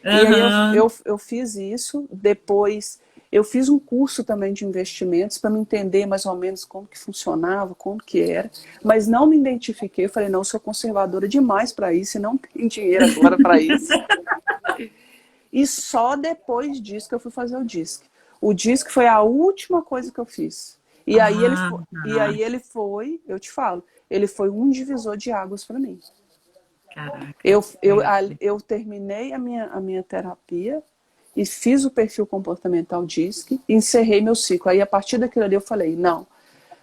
E aí Aham. eu fiz isso, depois eu fiz um curso também de investimentos para me entender mais ou menos como que funcionava, como que era, mas não me identifiquei, eu falei, não, eu sou conservadora demais para isso e não tenho dinheiro agora para isso. E só depois disso que eu fui fazer o DISC. O DISC foi a última coisa que eu fiz. Ah, E tá. aí ele foi, eu te falo, ele foi um divisor de águas para mim. Caraca. Eu terminei a minha terapia e fiz o perfil comportamental DISC e encerrei meu ciclo. Aí, a partir daquilo ali, eu falei, não,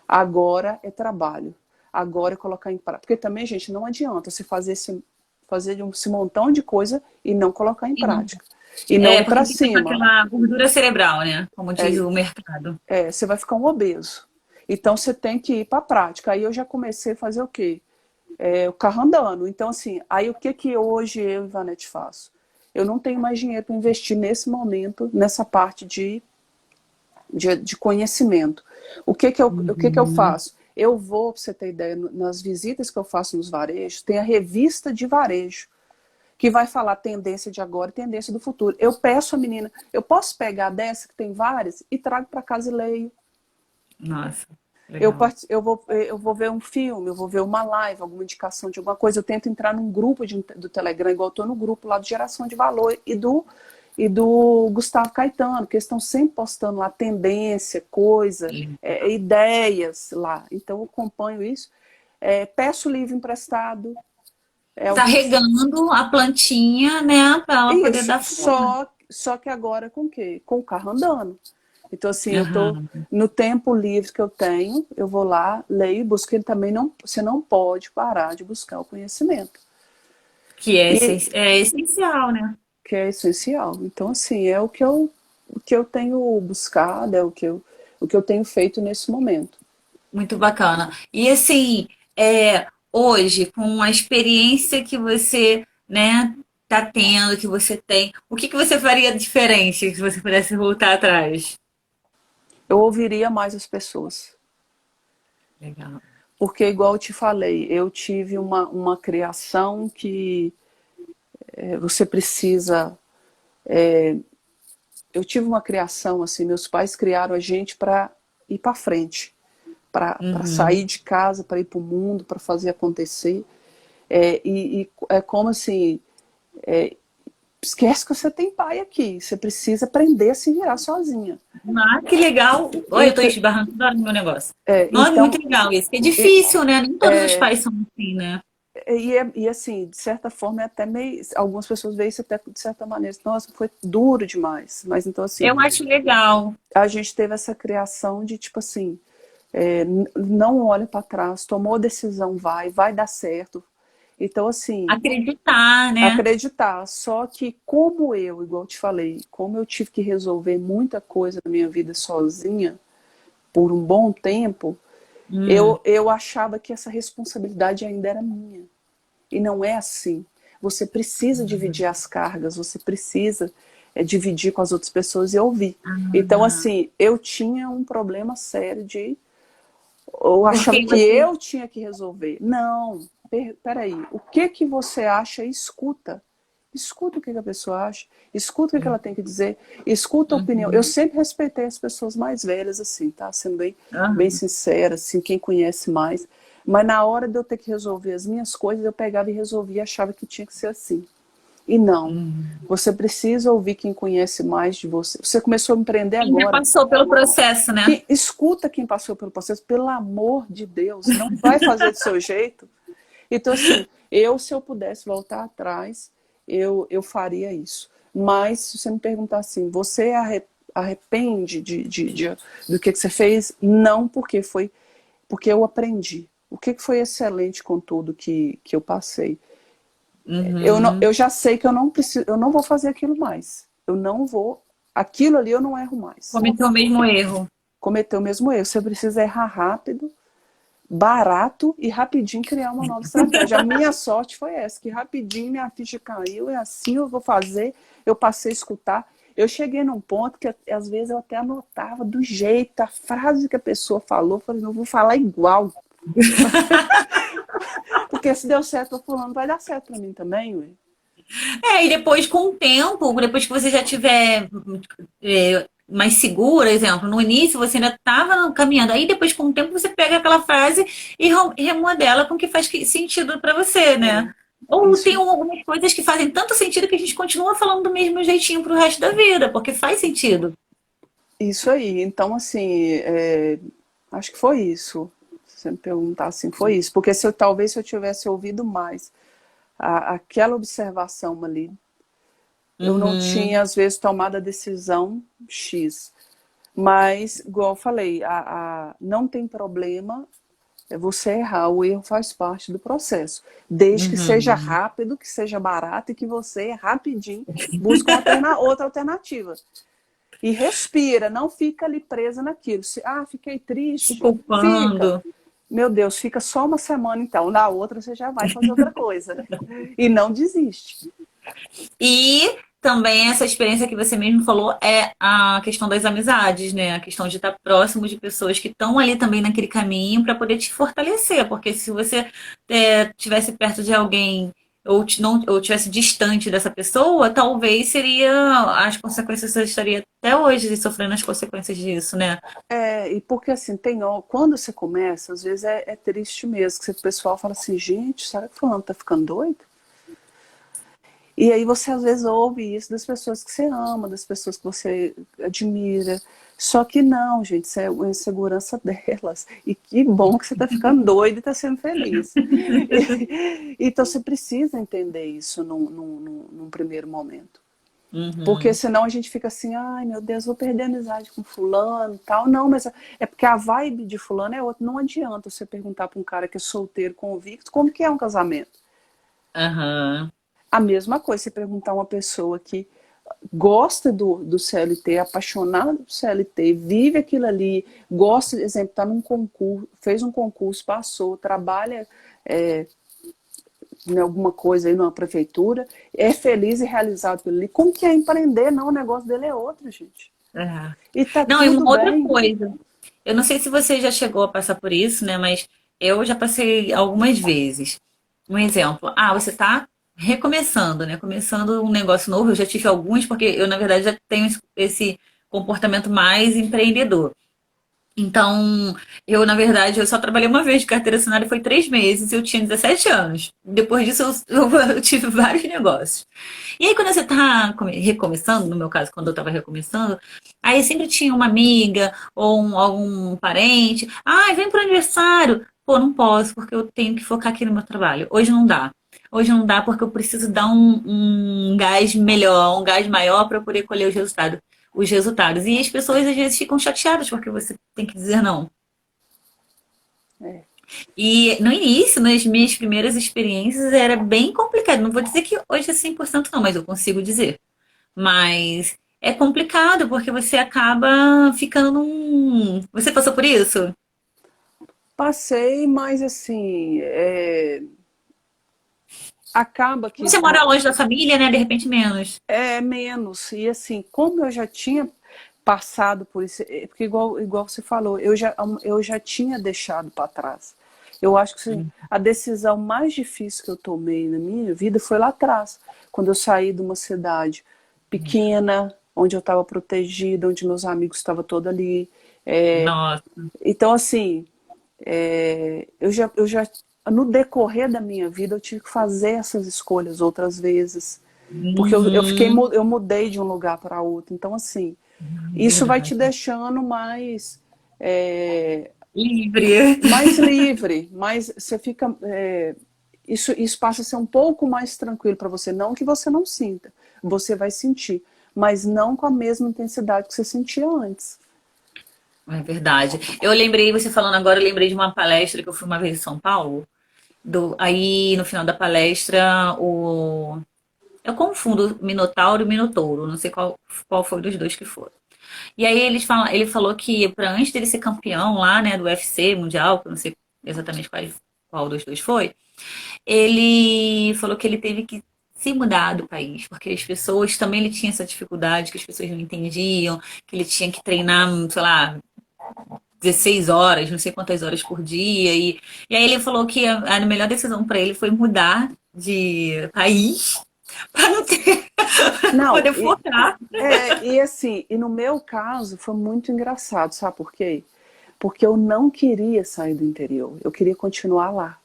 agora é trabalho. Agora é colocar em prática. Porque também, gente, não adianta você fazer esse montão de coisa e não colocar em E não- prática. E não ir porque para fica com cima. aquela gordura cerebral, né? Como diz É, o mercado. você vai ficar um obeso. Então, você tem que ir para a prática. Aí eu já comecei a fazer o quê? O carro andando. Então, assim, aí o que que hoje eu e Vanete faço? Eu não tenho mais dinheiro para investir nesse momento, nessa parte de conhecimento. O que que eu Uhum. faço? Eu vou, para você ter ideia, nas visitas que eu faço nos varejos, tem a revista de varejo, que vai falar tendência de agora e tendência do futuro. Eu peço a menina, eu posso pegar dessa, que tem várias, e trago para casa e leio. Nossa, legal. Eu vou ver um filme, eu vou ver uma live, alguma indicação de alguma coisa. Eu tento entrar num grupo do Telegram, igual eu estou no grupo lá do Geração de Valor e do Gustavo Caetano, que eles estão sempre postando lá tendência, coisa, ideias lá. Então eu acompanho isso. Peço livro emprestado. Tá Alguns. regando a plantinha, né? Para ela poder Isso, dar flor. só que agora com o quê? Com o carro andando. Então, assim, eu tô Aham. no tempo livre que eu tenho, eu vou lá, leio e busco. Ele também não, você não pode parar de buscar o conhecimento. Que é, E é essencial, né? que é essencial. Então, assim, é o que eu tenho buscado, o que eu tenho feito nesse momento. Muito bacana. E assim, hoje, com a experiência que você, né, tá tendo, que você tem, o que que você faria diferente se você pudesse voltar atrás? Eu ouviria mais as pessoas. Legal. Porque, igual eu te falei, eu tive uma criação que você precisa. Eu tive uma criação assim, meus pais criaram a gente para ir para frente, para Uhum. sair de casa, para ir para o mundo, para fazer acontecer. E é como assim, esquece que você tem pai aqui, você precisa aprender a se virar sozinha. Ah, que legal. Olha, eu tô Então, esbarrando toda hora no meu negócio. é, Nossa, muito então legal isso. É e, difícil, né? Nem todos os pais são assim, né? e assim, de certa forma, é até meio. Algumas pessoas veem isso até de certa maneira. Nossa, foi duro demais. Mas então, assim, Eu acho legal. a gente teve essa criação de tipo assim, não olha para trás, tomou decisão, vai dar certo. Então, assim, Acreditar, né? acreditar. Só que como eu, igual eu te falei, como eu tive que resolver muita coisa na minha vida sozinha por um bom tempo, Hum. eu achava que essa responsabilidade ainda era minha. E não é assim. Você precisa dividir as cargas, você precisa dividir com as outras pessoas e ouvir. Então, Ah, assim, eu tinha um problema sério de. Eu achava porque que você. eu tinha que resolver. Não, peraí. O que que você acha? Escuta. Escuta o que a pessoa acha, escuta o que ela tem que dizer, escuta a opinião. Eu Uhum. sempre respeitei as pessoas mais velhas, assim, tá? Sendo bem Aham. sincera, assim, quem conhece mais. Mas na hora de eu ter que resolver as minhas coisas, eu pegava e resolvia e achava que tinha que ser assim. E não. Uhum. Você precisa ouvir quem conhece mais de você. Você começou a empreender Quem já agora. passou pelo processo, né? Escuta quem passou pelo processo, pelo amor de Deus, não vai fazer do seu jeito. Então, assim, se eu pudesse voltar atrás, eu faria isso. Mas, se você me perguntar assim, você arrepende do que você fez? Não, porque eu aprendi. O que foi excelente com tudo que eu passei? Uhum. Eu já sei que eu não preciso, eu não vou fazer aquilo mais. Eu não vou, aquilo ali eu não erro mais. Cometeu o mesmo erro. cometer o mesmo erro. Você precisa errar rápido, barato e rapidinho criar uma nova estratégia. A minha sorte foi essa, que rapidinho minha ficha caiu, é assim eu vou fazer, eu passei a escutar. Eu cheguei num ponto que às vezes eu até anotava do jeito, a frase que a pessoa falou, eu falei, não vou falar igual. Porque se deu certo para fulano, vai dar certo para mim também, ué. E depois, com o tempo, depois que você já tiver mais segura, exemplo, no início você ainda estava caminhando, aí depois, com o tempo, você pega aquela frase e remodela com o que faz sentido para você, É, né? Ou tem isso, algumas coisas que fazem tanto sentido que a gente continua falando do mesmo jeitinho pro resto da vida, porque faz sentido. isso aí. Então, assim, acho que foi isso. Se você me perguntar assim, foi isso. Porque talvez se eu tivesse ouvido mais aquela observação ali, eu não Uhum, tinha, às vezes, tomado a decisão X. Mas, igual eu falei, não tem problema você errar, o erro faz parte do processo. Desde que seja uhum. rápido, que seja barato e que você, rapidinho, busque outra alternativa. E respira, não fica ali presa naquilo. Fiquei Se triste. Fica. culpando. Meu Deus, fica só uma semana então. Na outra você já vai fazer outra coisa. E não desiste. E também essa experiência que você mesmo falou é a questão das amizades, né? A questão de estar próximo de pessoas que estão ali também naquele caminho para poder te fortalecer. Porque se você tivesse perto de alguém não, ou tivesse distante dessa pessoa, talvez seria as consequências você estaria até hoje sofrendo as consequências disso, né? E porque assim, quando você começa, às vezes é triste mesmo, que o pessoal fala assim, gente, será que fulano tá ficando doido? E aí você às vezes ouve isso das pessoas que você ama, das pessoas que você admira. Só que não, gente, isso é uma insegurança delas. E que bom que você está ficando doido e está sendo feliz. Então você precisa entender isso num primeiro momento. Porque Uhum. senão a gente fica assim, ai meu Deus, vou perder a amizade com fulano e tal. Não, mas é porque a vibe de fulano é outra. Não adianta você perguntar para um cara que é solteiro, convicto, como que é um casamento. Aham. A mesma coisa, você perguntar a uma pessoa que gosta do CLT, é apaixonada do CLT, vive aquilo ali, gosta, por exemplo, está num concurso, fez um concurso, passou, trabalha em alguma coisa aí numa prefeitura, é feliz e realizado pelo ali. Como que é empreender? Não, o negócio dele é outro, gente. É. E tá Não, e tudo uma outra bem. coisa. Eu não sei se você já chegou a passar por isso, né? Mas eu já passei algumas vezes. Um exemplo. Você está recomeçando, né? Começando um negócio novo. Eu já tive alguns, porque eu, na verdade, já tenho esse comportamento mais empreendedor. Então, na verdade, eu só trabalhei uma vez de carteira assinada, foi 3 meses, e eu tinha 17 anos. Depois disso, eu tive vários negócios. E aí, quando você está recomeçando, no meu caso, quando eu estava recomeçando, aí sempre tinha uma amiga ou algum parente. Vem pro aniversário. Pô, não posso, porque eu tenho que focar aqui no meu trabalho. Hoje não dá. Hoje não dá porque eu preciso dar um gás melhor, um gás maior para poder colher os resultados. E as pessoas às vezes ficam chateadas porque você tem que dizer não. É. E no início, nas minhas primeiras experiências, era bem complicado. Não vou dizer que hoje é 100% não, mas eu consigo dizer. Mas é complicado porque você acaba ficando num. Você passou por isso? Passei, mas assim, acaba que Você mora longe da família, né? De repente menos. é menos. E assim, como eu já tinha passado por isso, porque igual você falou, eu já tinha deixado para trás. Eu acho que assim, a decisão mais difícil que eu tomei na minha vida foi lá atrás, quando eu saí de uma cidade pequena, onde eu estava protegida, onde meus amigos estavam todos ali. É, Nossa. então, assim, eu já, no decorrer da minha vida, eu tive que fazer essas escolhas outras vezes. Porque Uhum. eu mudei de um lugar para outro. Então, assim, isso vai te Verdade. deixando Livre. mais livre, mais você fica. Isso passa a ser um pouco mais tranquilo para você. Não que você não sinta, você vai sentir, mas não com a mesma intensidade que você sentia antes. É verdade. Eu lembrei, você falando agora, eu lembrei de uma palestra que eu fui uma vez em São Paulo. Aí, no final da palestra, eu confundo Minotauro e Minotouro, não sei qual foi dos dois que foram. E aí ele falou que para antes dele ser campeão lá, né, do UFC mundial, que eu não sei exatamente qual dos dois foi, ele falou que ele teve que se mudar do país, porque as pessoas também ele tinha essa dificuldade, que as pessoas não entendiam, que ele tinha que treinar, sei lá, 16 horas, não sei quantas horas por dia. E aí ele falou que a melhor decisão para ele foi mudar de país para não ter Não, poder focar. e assim, e no meu caso foi muito engraçado, sabe por quê? Porque eu não queria sair do interior, eu queria continuar lá.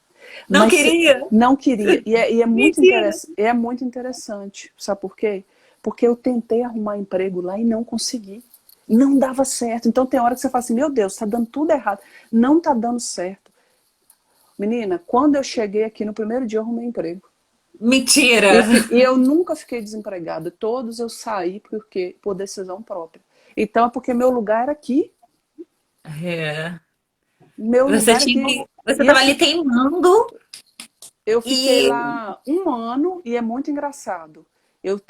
Não Mas queria. não queria. Mentira. É muito interessante. Sabe por quê? Porque eu tentei arrumar emprego lá e não consegui. Não dava certo. Então tem hora que você fala assim, meu Deus, tá dando tudo errado. Não tá dando certo. Menina, quando eu cheguei aqui no primeiro dia eu arrumei emprego. Mentira. E eu nunca fiquei desempregada. Todos eu saí por decisão própria. Então é porque meu lugar era aqui. É. Meu Você lugar tinha aqui. você E estava ali assim, teimando eu fiquei e lá um ano e é muito engraçado.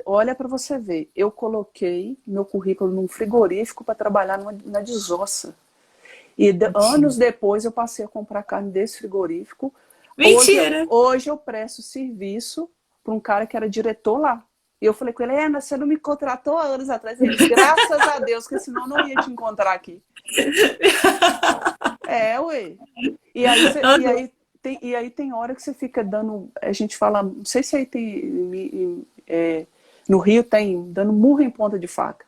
Olha para você ver, eu coloquei meu currículo num frigorífico para trabalhar na desossa. E mentira. anos depois eu passei a comprar carne desse frigorífico. Mentira. Hoje eu presto serviço para um cara que era diretor lá. E eu falei com ele, você não me contratou há anos atrás. Ele disse, graças a Deus, que senão eu não ia te encontrar aqui. Ué. E aí, e aí tem hora que você fica dando, a gente fala, não sei se aí tem, no Rio tem, dando murro em ponta de faca.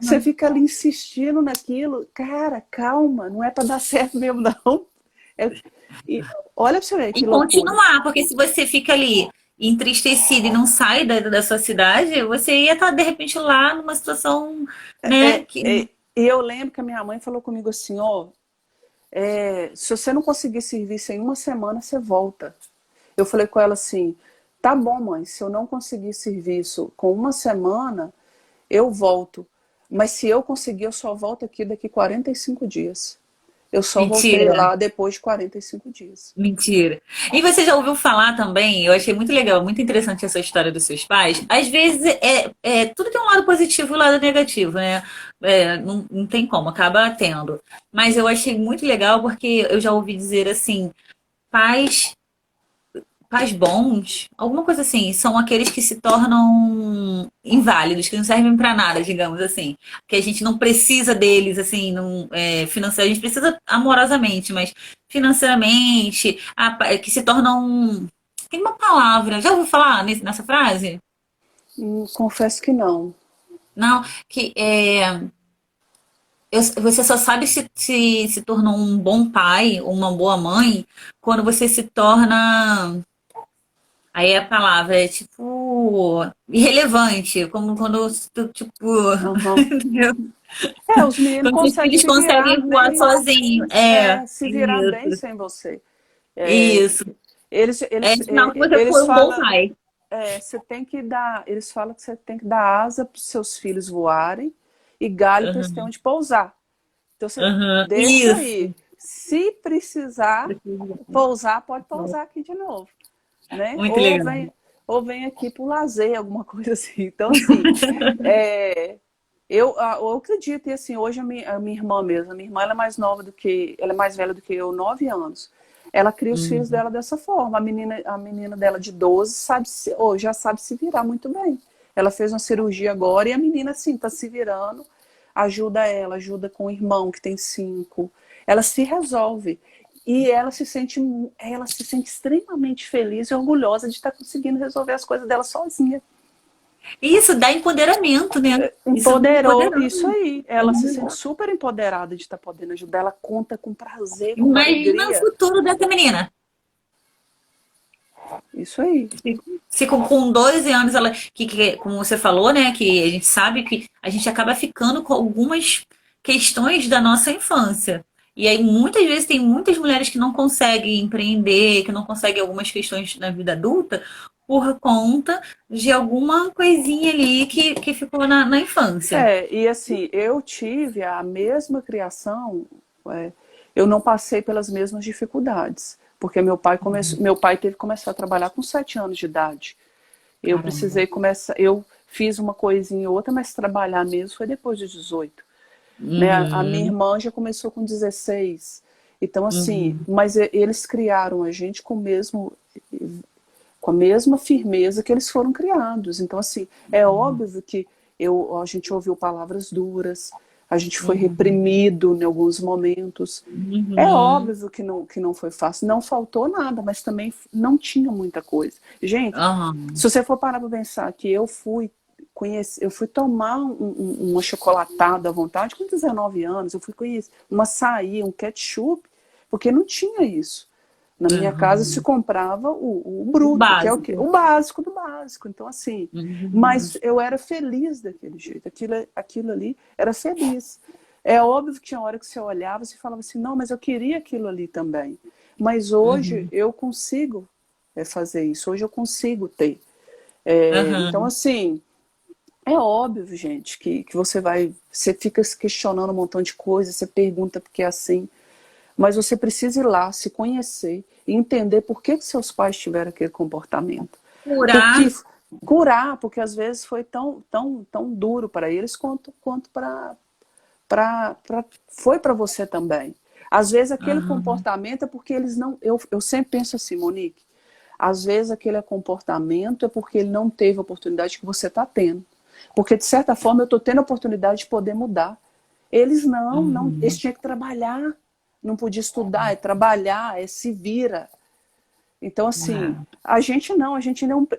Você fica ali insistindo naquilo, cara, calma, não é para dar certo mesmo não. Olha para você ver que E loucura. continuar, porque se você fica ali entristecido e não sai da sua cidade, você ia estar de repente lá numa situação, né, que E eu lembro que a minha mãe falou comigo assim, se você não conseguir serviço em uma semana, você volta. Eu falei com ela assim, tá bom, mãe, se eu não conseguir serviço com uma semana, eu volto. Mas se eu conseguir, eu só volto aqui daqui 45 dias. Eu só voltei mentira. lá depois de 45 dias. Mentira. E você já ouviu falar também, eu achei muito legal, muito interessante essa história dos seus pais. Às vezes, tudo tem um lado positivo e um lado negativo, né? Não tem como, acaba tendo. Mas eu achei muito legal porque eu já ouvi dizer assim, pais, pais bons, alguma coisa assim, são aqueles que se tornam inválidos, que não servem para nada, digamos assim. Que a gente não precisa deles, assim, não, financeiro, a gente precisa amorosamente, mas financeiramente, que se tornam. Tem uma palavra, já ouviu falar nessa frase? Confesso que não. Não, que você só sabe se tornou um bom pai ou uma boa mãe quando você se torna. Aí a palavra é tipo irrelevante, como quando tipo, Uhum. entendeu? Os meninos Quando seus conseguem filhos se virar conseguem voar bem, sozinhos. se virar bem sem você. É, Isso. eles, É eles, sinal que você eles foi um bom falam, pai. você tem que dar, eles falam que você tem que dar asa para os seus filhos voarem e galho para eles terem Uhum, onde pousar. Então você uhum, deixa aí. isso. Se precisar pousar, pode pousar aqui de novo, né? Muito legal. Ou vem aqui para o lazer, alguma coisa assim. Então, assim, é, eu acredito, e assim, hoje a minha irmã mesmo, a minha irmã ela é mais nova do que, ela é mais velha do que eu, 9 anos. Ela cria os filhos Uhum. dela dessa forma. A menina dela de 12 já sabe se virar muito bem. Ela fez uma cirurgia agora e a menina, assim, tá se virando, ajuda ela, ajuda com o irmão que tem 5. Ela se resolve. E ela se sente extremamente feliz e orgulhosa de estar conseguindo resolver as coisas dela sozinha. Isso dá empoderamento, né? Isso dá Empoderou, isso empoderamento. aí. Ela se sente super empoderada de estar podendo ajudar. Ela conta com prazer, com Imagina o alegria. futuro dessa menina. Isso aí. Se com 12 anos ela, como você falou, né, que a gente sabe que a gente acaba ficando com algumas questões da nossa infância. E aí muitas vezes tem muitas mulheres que não conseguem empreender, que não conseguem algumas questões na vida adulta por conta de alguma coisinha ali que ficou na infância. E assim, eu tive a mesma criação, é, eu não passei pelas mesmas dificuldades, porque meu pai teve que começar a trabalhar com 7 anos de idade. Eu Caramba. precisei começar, eu fiz uma coisinha ou outra, mas trabalhar mesmo foi depois dos 18. Né? A minha Uhum. irmã já começou com 16. Então, assim, Uhum. mas eles criaram a gente com a mesma firmeza que eles foram criados. Então, assim, é óbvio que a gente ouviu palavras duras, a gente foi Uhum. reprimido em alguns momentos. É Uhum. óbvio que não foi fácil, não faltou nada, mas também não tinha muita coisa. Gente, Aham. se você for parar para pensar que eu fui tomar uma chocolatada à vontade com 19 anos, eu fui conhecer um açaí, um ketchup, porque não tinha isso. Na minha casa se Uhum. comprava o O bruto, que é o quê? básico. O básico do básico. Então, assim, Uhum. mas eu era feliz daquele jeito. Aquilo ali era feliz. É óbvio que tinha hora que você olhava e falava assim, não, mas eu queria aquilo ali também. Mas hoje Uhum. eu consigo fazer isso, hoje eu consigo ter. Então, Aham. assim, é óbvio, gente, que você fica se questionando um montão de coisas, você pergunta porque é assim, mas você precisa ir lá, se conhecer e entender por que seus pais tiveram aquele comportamento. Porque Curar. curar, porque às vezes foi tão duro para eles quanto foi para você também. Às vezes aquele Aham. comportamento é porque eles não. Eu sempre penso assim, Monique, às vezes aquele comportamento é porque ele não teve a oportunidade que você está tendo. Porque, de certa forma, eu estou tendo a oportunidade de poder mudar. Eles não, eles Uhum. tinham que trabalhar. Não podia estudar, é trabalhar, é se vira. Então, assim, É. a gente não,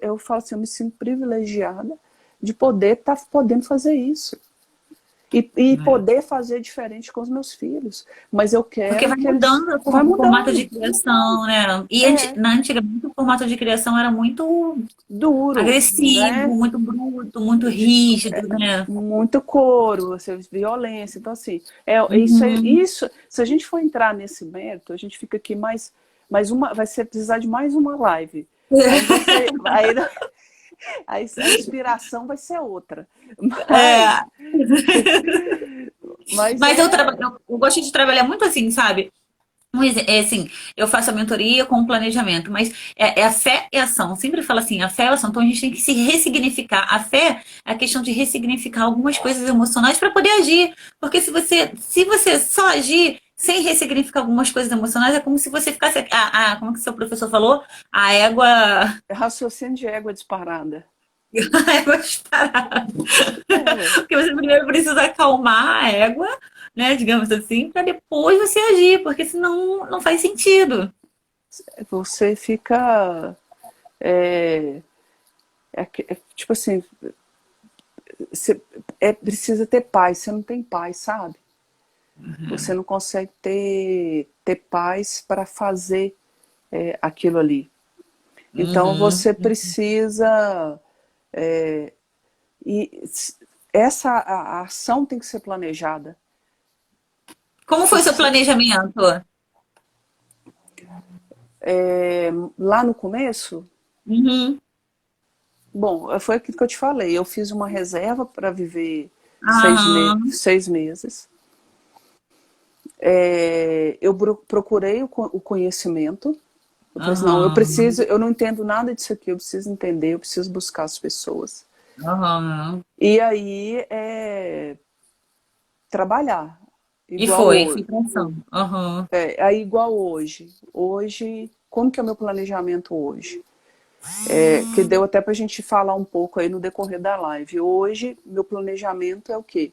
eu falo assim, eu me sinto privilegiada de poder estar podendo fazer isso. E É. poder fazer diferente com os meus filhos. Mas eu Porque quero vai que eles. mudando Vai o formato mudando. de criação, né? E É, antigamente o formato de criação era muito duro, agressivo, né? muito bruto, muito rígido, né? Muito couro, violência. Então, assim, Uhum. se a gente for entrar nesse mérito, a gente fica aqui mais uma, precisar de mais uma live. Aí vai ser, aí a inspiração vai ser outra. É, Mas mas eu gosto de trabalhar muito assim, sabe? Mas, assim, eu faço a mentoria com o planejamento, mas é a fé e a ação. Eu sempre falo assim, a fé e a ação. Então a gente tem que se ressignificar. A fé é a questão de ressignificar algumas coisas emocionais para poder agir. Porque se você só agir sem ressignificar algumas coisas emocionais, é como se você ficasse. Como é que seu professor falou? A égua. é raciocínio de égua disparada. A égua disparada. É, ué. Porque você primeiro precisa acalmar a égua, né? Digamos assim, para depois você agir, porque senão não faz sentido. Você fica. É, tipo assim, você precisa ter paz, você não tem paz, sabe? Você não consegue ter paz para fazer aquilo ali. Então Uhum. você precisa. É, e a ação tem que ser planejada. Como Você foi seu precisa, planejamento? lá no começo, Uhum. bom, foi aquilo que eu te falei. Eu fiz uma reserva para viver Aham. 6 meses. Eu procurei o conhecimento. Eu falei assim, não, Aham. eu não entendo nada disso aqui, eu preciso entender, eu preciso buscar as pessoas. Aham. E aí, trabalhar, E igual foi hoje. pra ação. Aham. Aí, igual hoje. Hoje, como que é o meu planejamento hoje? Que deu até para a gente falar um pouco aí no decorrer da live. Hoje, meu planejamento é o quê?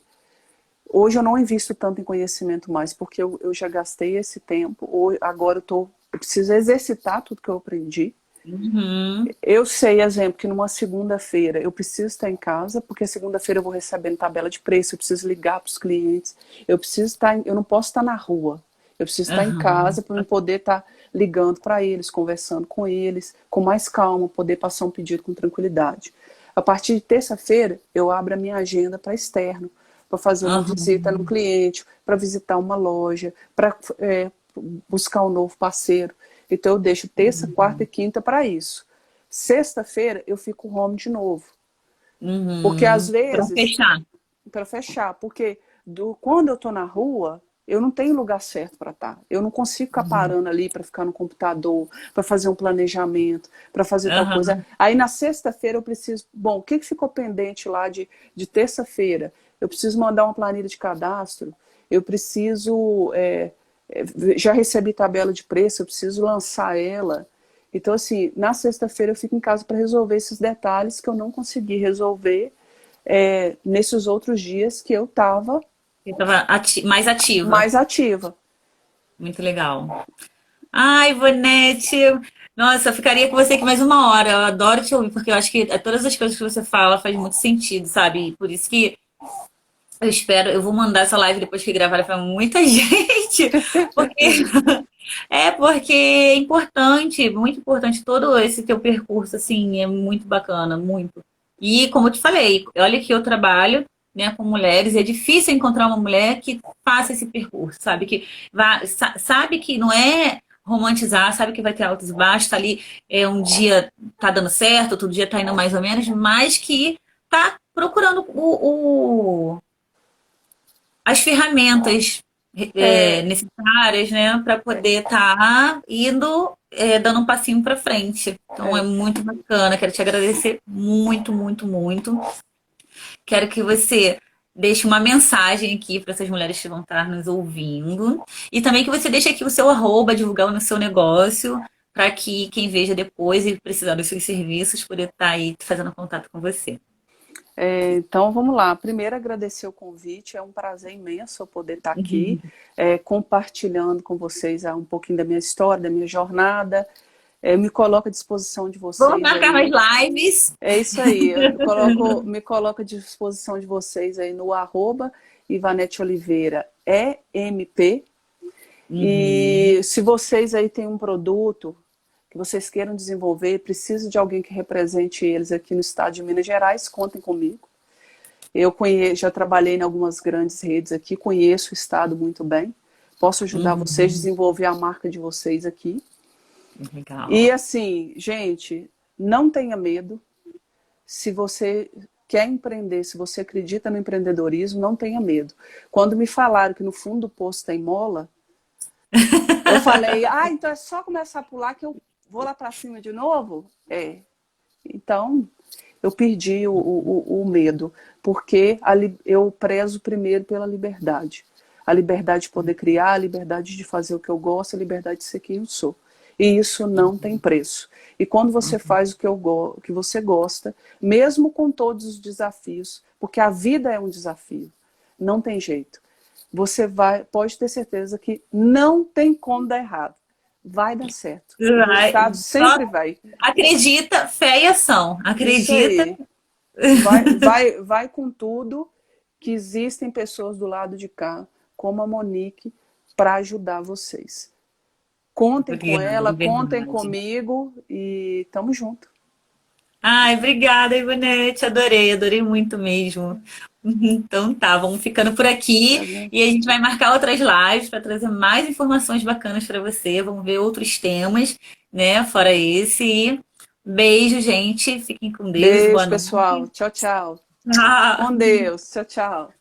Hoje eu não invisto tanto em conhecimento mais, porque eu já gastei esse tempo. Agora eu preciso exercitar tudo que eu aprendi. Uhum. Eu sei, exemplo, que numa segunda-feira eu preciso estar em casa, porque segunda-feira eu vou recebendo tabela de preço, eu preciso ligar para os clientes, eu não posso estar na rua. Eu preciso estar em Aham. casa para eu poder estar ligando para eles, conversando com eles, com mais calma, poder passar um pedido com tranquilidade. A partir de terça-feira, eu abro a minha agenda para externo, para fazer uma visita no Aham. cliente, para visitar uma loja, para buscar um novo parceiro. Então eu deixo terça, quarta e quinta para isso. Sexta-feira eu fico home de novo. Porque às Uhum. Pra vezes, fechar. para fechar, porque quando eu estou na rua, eu não tenho lugar certo para estar. Eu não consigo ficar parando ali para ficar no computador, para fazer um planejamento, para fazer tal coisa. Aí na sexta-feira eu preciso... Bom, o que ficou pendente lá de terça-feira? Eu preciso mandar uma planilha de cadastro, eu preciso... já recebi tabela de preço, eu preciso lançar ela. Então, assim, na sexta-feira eu fico em casa para resolver esses detalhes que eu não consegui resolver nesses outros dias que eu estava mais ativa. mais ativa. Muito legal. Ai, Ivonete, nossa, eu ficaria com você aqui mais uma hora. Eu adoro te ouvir, porque eu acho que todas as coisas que você fala faz muito sentido, sabe? Por isso que eu vou mandar essa live depois que gravar para muita gente, porque porque é importante, muito importante todo esse teu percurso, assim, é muito bacana, muito. E como eu te falei, olha que eu trabalho, né, com mulheres, e é difícil encontrar uma mulher que faça esse percurso, sabe? Que sabe que não é romantizar, sabe que vai ter altos e baixos, tá ali, um dia tá dando certo, outro dia tá indo mais ou menos, mas que tá procurando as ferramentas necessárias, né, para poder estar indo, dando um passinho para frente. Então é muito bacana. Quero te agradecer muito, muito, muito. Quero que você deixe uma mensagem aqui para essas mulheres que vão estar nos ouvindo e também que você deixe aqui o seu arroba, divulgar no seu negócio, para que quem veja depois e precisar dos seus serviços poder estar aí fazendo contato com você. Então, vamos lá. Primeiro, agradecer o convite. É um prazer imenso eu poder estar aqui, compartilhando com vocês um pouquinho da minha história, da minha jornada. Me coloco à disposição de vocês. Vamos marcar mais lives. É isso aí. Eu me coloco à disposição de vocês aí no arroba Ivanete Oliveira EMP. E se vocês aí têm um produto que vocês queiram desenvolver, precisam de alguém que represente eles aqui no estado de Minas Gerais, contem comigo. Eu já trabalhei em algumas grandes redes aqui, conheço o estado muito bem. Posso ajudar vocês a desenvolver a marca de vocês aqui. Legal. E assim, gente, não tenha medo. Se você quer empreender, se você acredita no empreendedorismo, não tenha medo. Quando me falaram que no fundo do poço tem mola, eu falei, então é só começar a pular que eu vou lá para cima de novo? Então, eu perdi o medo, porque eu prezo primeiro pela liberdade. A liberdade de poder criar, a liberdade de fazer o que eu gosto, a liberdade de ser quem eu sou. E isso não tem preço. E quando você faz o que você gosta, mesmo com todos os desafios, porque a vida é um desafio, não tem jeito. Você pode ter certeza que não tem como dar errado. Vai dar certo. O resultado sempre vai. Acredita, fé e ação. Acredita. Vai com tudo, que existem pessoas do lado de cá, como a Monique, para ajudar vocês. Contem com ela, contem comigo e tamo junto. Ai, obrigada, Ivonete. Adorei muito mesmo. Então tá, vamos ficando por aqui e a gente vai marcar outras lives para trazer mais informações bacanas para você. Vamos ver outros temas, né? Fora esse. Beijo, gente. Fiquem com Deus. Beijo, Boa noite. pessoal. Tchau, tchau. Tchau. Com Deus. Tchau, tchau.